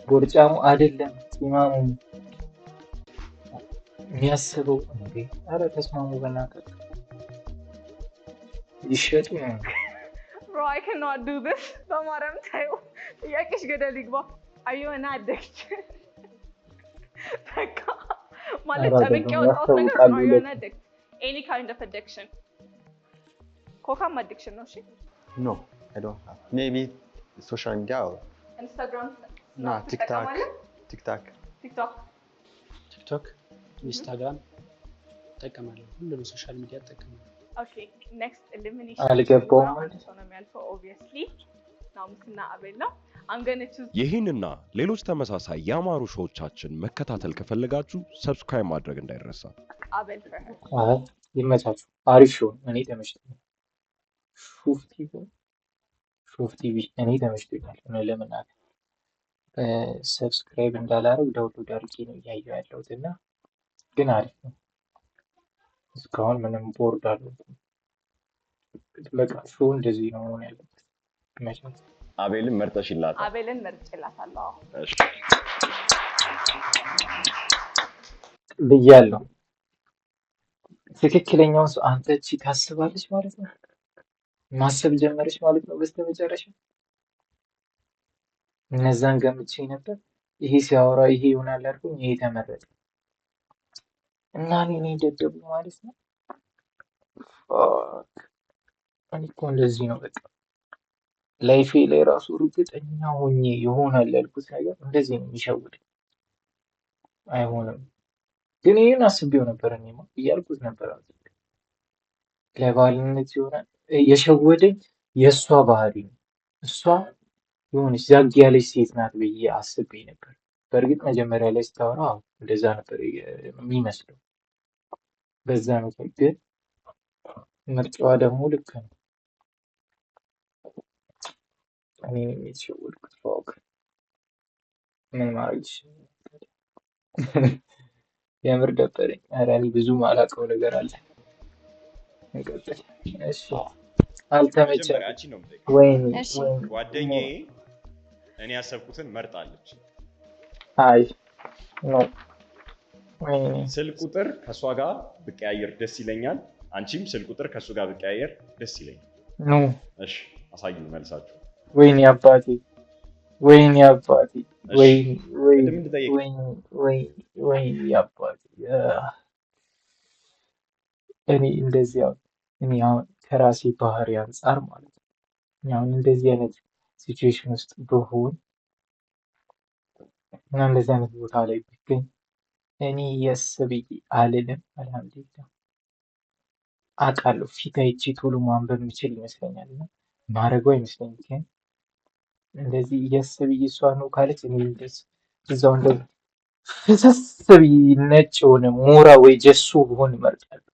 ቦርጫሙ አይደለም ፂማሙ የሚያስበው እንዴ! ኧረ ተስማሙ በእናትህ ይሸጡ ነው። Bro, I cannot do this. በማርያም ታዩ ጥያቄሽ ገደል ይግባ። አየሁና አደግች በቃ ማለት ጠብቄ ያወጣሁት ነገር ነው። አየሁና አደግች any kind of addiction. ኮካም addiction ነው። እሺ No, I don't have. Maybe social media or Instagram, no, TikTok. ኢንስታግራም እጠቀማለሁ። ሁሉንም ሶሻል ሚዲያ እጠቀማለሁ። ኦኬ ኔክስት ኤሊሚኔሽን አልገባውም ማለት ነው የሚያልፈው ኦብቪየስሊ ናሙስና አቤል ነው። I'm going to choose ይህንና ሌሎች ተመሳሳይ ያማሩ ሾዎቻችን መከታተል ከፈለጋችሁ ሰብስክራይብ ማድረግ እንዳይረሳ። አቤል ፈርሃት። አይ ይመቻችሁ። አሪፍ ሾው እኔ ተመችቶኛል። ሾፍ ቲቪ እኔ ተመችቶኛል። እኔ ለምናት ሰብስክራይብ እንዳላረግ ዳውንሎድ አድርጌ ነው እያየሁ ያለሁት እና ግን አሪፍ ነው። እስካሁን ምንም ቦርድ አልሆንኩም። በቃ ሾው እንደዚህ ነው መሆን ያለበት። ይመቻችሁ። አቤልን መርጠሽላታል? አቤልን መርጬላታለሁ ብያለሁ። ትክክለኛውን ሰው አንተ እቺ ታስባለች ማለት ነው። ማሰብ ጀመረች ማለት ነው። በስተመጨረሻ እነዛን ገምቼ ነበር። ይሄ ሲያወራ ይሄ ይሆናል አልኩኝ፣ ይሄ ተመረጠ እና እኔ ደደቡ ማለት ነው። እኔ እኮ እንደዚህ ነው በቃ ላይፌ ላይ ራሱ እርግጠኛ ሆኜ ይሆናል ያልኩት ነገር እንደዚህ ነው የሚሸውድ። አይሆንም ግን ይሄን አስቤው ነበር እኔማ እያልኩት ነበር። ለባልነት ይሆናል የሸወደኝ የእሷ ባህሪ ነው። እሷ የሆነች ዛግ ያለች ሴት ናት ብዬ አስቤ ነበር። በእርግጥ መጀመሪያ ላይ ስታወራ እንደዛ ነበር የሚመስለው። በዛ ነው ግን ምርጫዋ ደግሞ ልክ ነው። እኔ የተሸወድኩት ፎቅ ምን ማድረግ ይችላል? የምር ደበረኝ። ኧረ እኔ ብዙ ማላውቀው ነገር አለ። እንቀጥል። እሺ አልተመቸም። ወይኔ ጓደኛዬ እኔ ያሰብኩትን መርጣለች። አይ ኖ ወይኔ ስልክ ቁጥር ከእሷ ጋር ብቀያየር ደስ ይለኛል። አንቺም ስልክ ቁጥር ከሱ ጋር ብቀያየር ደስ ይለኛል። ኖ እሺ አሳዩ መልሳችሁ። ወይኔ አባቴ ወይኔ አባቴ ወይኔ አባቴ እኔ እንደዚህ እኔ አሁን ከራሴ ባህሪ አንጻር ማለት ነው አሁን እንደዚህ አይነት ሲቹዌሽን ውስጥ ብሆን እና እንደዚህ አይነት ቦታ ላይ ብገኝ እኔ የስ ብዬ አልልም። አልሐምዱሊላህ አውቃለሁ ፊት አይቼ ቶሎ ማንበብ የምችል ይመስለኛል እና ማድረገው አይመስለኝም። ግን እንደዚህ የስ ብዬ እሷ ነው ካለች እኔ እንደዚህ እዛው እንደዚህ ፍስስ ብዬ ነጭ የሆነ ሞራ ወይ ጀሶ ብሆን እመርጣለሁ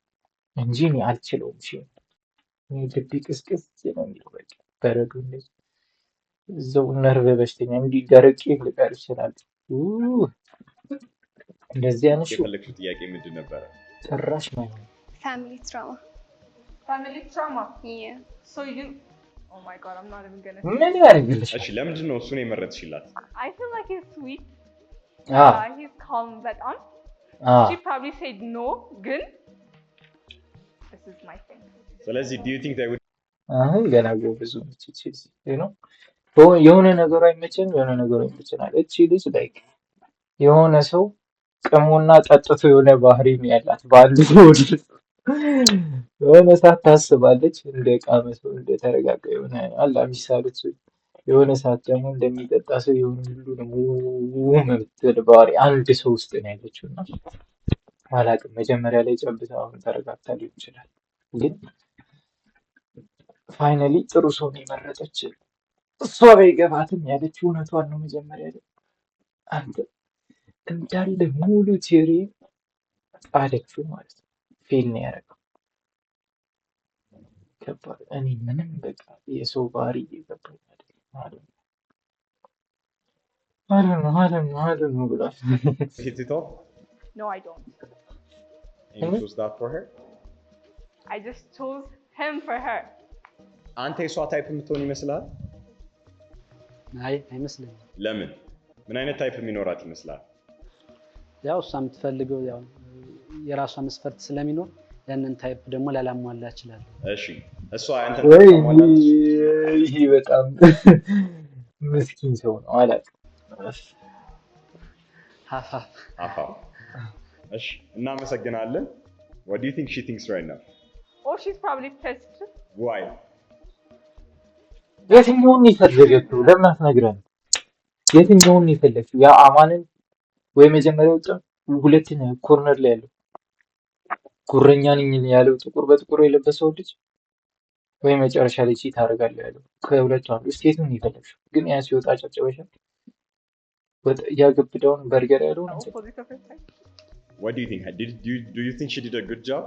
እንጂ እኔ አልችለውም። እኔ ልቤ ቅስቅስ ነው የሚለው በቃ በረዶ እንደዚህ እዛው ነርቭ በሽተኛ እንዲህ ደረቄ ልቀር ይችላል። እንደዚህ አይነት የፈለግሽው ጥያቄ ምንድን ነበረ? ጭራሽ ነው family trauma yeah so you oh my god I'm not even gonna ምን ያደርግልሽ? እሺ ለምንድን ነው እሱን የመረጥሽላት? I feel like he's sweet he's calm በጣም she probably said no ግን this is my thing ስለዚህ do you think they would ገና ብዙ ነው የሆነ ነገሩ አይመቸም የሆነ ነገሩ ይመቸናል። እቺ ልጅ ላይክ የሆነ ሰው ቀሞና ጠጥቶ የሆነ ባህሪ ነው ያላት ባንዱ የሆነ ሰዓት ታስባለች እንደ ቃመ ሰው እንደ ተረጋጋ የሆነ አላ ሚሳሉት የሆነ ሰዓት ደግሞ እንደሚጠጣ ሰው የሆነ ሁሉ ምትል ባህሪ አንድ ሰው ውስጥ ነው ያለችው እና አላውቅም መጀመሪያ ላይ ጨብታ አሁን ተረጋግታ ሊሆን ይችላል ግን ፋይናሊ ጥሩ ሰው ነው የመረጠች። እሷ ባይገባትም ያለችው እውነቷን ነው። መጀመሪያ ላይ አንተ እንዳለ ሙሉ ቴሪ ጣለችው ማለት ነው። ፌል ነው ያደረገው። ከባድ እኔ ምንም በቃ የሰው ባህሪ እየገባኝ አይደለም ማለት ነው ብሏል። hit it off? No, I don't. And you chose that for her? I just chose him for her. አንተ የሷ ታይፕ የምትሆን ይመስላል? አይ አይመስለኝም። ለምን? ምን አይነት ታይፕ የሚኖራት ይመስላል? ያው እሷ የምትፈልገው ያው የራሷ መስፈርት ስለሚኖር ያንን ታይፕ ደግሞ ላላሟላ ይችላል። እሺ እሷ አንተ ይሄ በጣም ምስኪን ሰው ነው አላውቅም። ሀፋ እሺ እናመሰግናለን። What do you think she thinks right now? Oh, she's probably pissed. Why? የትኛውን የፈለገችው ለምን አትነግረን? የትኛውን የፈለገችው ያ አማንን ወይ መጀመሪያው ሁለተኛ ኮርነር ላይ ያለው ጉረኛ ነኝ ያለው ጥቁር በጥቁር የለበሰው ልጅ ወይ መጨረሻ ላይ ቺት አደርጋለሁ ያለው ከሁለቱ አንዱ ስቴቱን የፈለገችው ግን ያ ሲወጣ ጨጨበሻ ያገብደውን በርገር ያለው ነው። What do you think? Do you think she did a good job?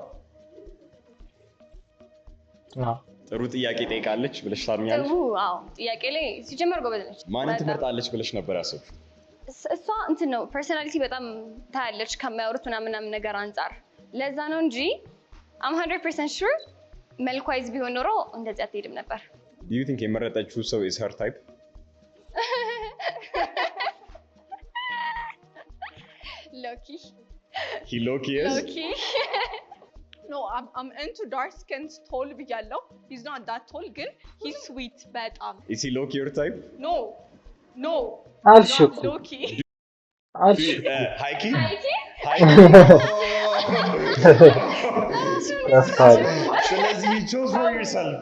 ጥሩ ጥያቄ ጠይቃለች ብለሽ ታምኛለሽ? አዎ ጥያቄ ላይ ሲጀመር ጎበዝ ነች። ማንን ትመርጣለች ብለሽ ነበር ያሰብሽው? እሷ እንትን ነው ፐርሰናሊቲ በጣም ታያለች ከሚያወሩት ምናምን ነገር አንጻር ለዛ ነው እንጂ I'm 100% sure መልኳይዝ ቢሆን ኖሮ እንደዚህ አትሄድም ነበር። Do you think የመረጠችው ሰው is her type? Loki. He Loki is? Loki. No, I'm into dark skinned tall ብያለሁ. He's not that tall ግን he's sweet በጣም. Is he Loki your type? No. አልሽኩ Loki. Haiki? ስለዚህ you chose for yourself.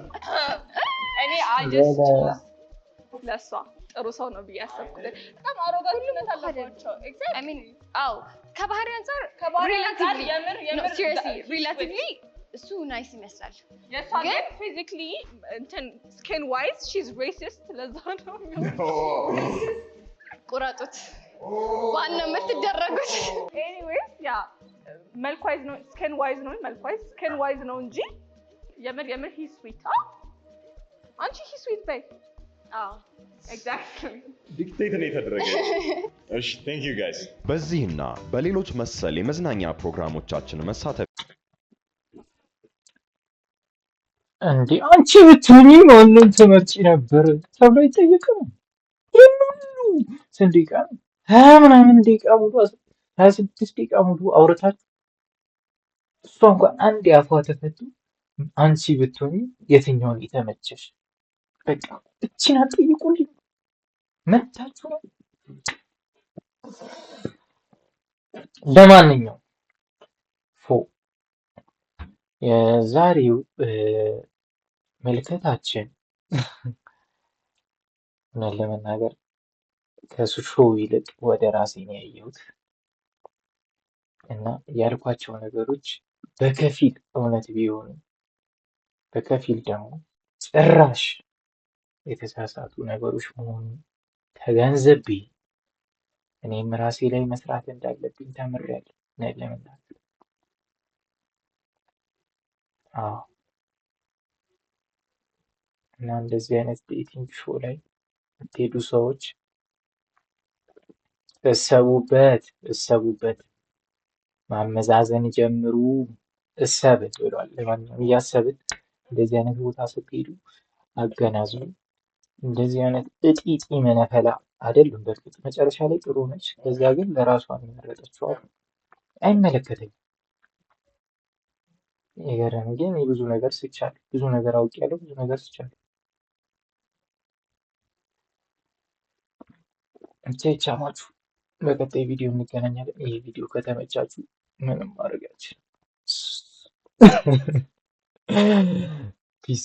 እኔ I just chose ለሷ ጥሩ ሰው ነው ብዬ አሰብኩት። በጣም አሮጋንት አለባቸው። I mean አው ከባህሪ አንፃር ሪላቲቭሊ እሱ ናይስ ይመስላል። ግን ፊዚካሊ እንትን ስኪን ዋይዝ ሺዝ ሬሲስት ለዛ ነው ቁራጡት ዋና የምትደረጉት ኤኒዌይስ ያ መልኳይዝ ነው ስኪን ዋይዝ ነው መልኳይዝ ስኪን ዋይዝ ነው እንጂ የምር ሂ ስዊት አንቺ ሂ ስዊት በይ ኤግዛክትሊ ዲክቴት ነው የተደረገው። እሺ ቴንክ ዩ ጋይስ። በዚህና በሌሎች መሰል የመዝናኛ ፕሮግራሞቻችን መሳተፍ እንዴ አንቺ ብትሆኚ ማንን ትመርጪ ነበር ተብሎ ይጠየቃል። ስንት ደቂቃ ነው? ምናምን ደቂቃ ሙሉ 26 ደቂቃ ሙሉ አውርታችሁ እሷ እንኳን አንድ ያፏ ተፈቱ አንቺ ብትሆኚ የትኛውን የተመቸሽ? በቃ እቺን አትጠይቁልኝ መታችሁ ነው። ለማንኛውም የዛሬው ምልከታችን እውነት ለመናገር ከሾው ይልቅ ወደ ራሴ ነው ያየሁት እና ያልኳቸው ነገሮች በከፊል እውነት ቢሆኑ በከፊል ደግሞ ጭራሽ የተሳሳቱ ነገሮች መሆኑን ተገንዝቤ እኔም ራሴ ላይ መስራት እንዳለብኝ ተምሬያለሁ። እውነት ለመናገር እና እንደዚህ አይነት ዴቲንግ ሾው ላይ የምትሄዱ ሰዎች እሰቡበት፣ ማመዛዘን ጀምሩ። እሰብን ብሏል። ለማንኛውም እያሰብን እንደዚህ አይነት ቦታ ስትሄዱ አገናዝቡ። እንደዚህ አይነት እጢጢ መነፈላ አይደሉም። በእርግጥ መጨረሻ ላይ ጥሩ ነች፣ ከዛ ግን ለራሷ የሚመረጠችው አይመለከተኝም። የገረመኝ ግን ብዙ ነገር ስቻለሁ፣ ብዙ ነገር አውቄያለሁ፣ ብዙ ነገር ስቻለሁ። ብቻ ይቻማችሁ። በቀጣይ ቪዲዮ እንገናኛለን። ይህ ቪዲዮ ከተመቻችሁ ምንም ማድረግ አልችልም። ፒስ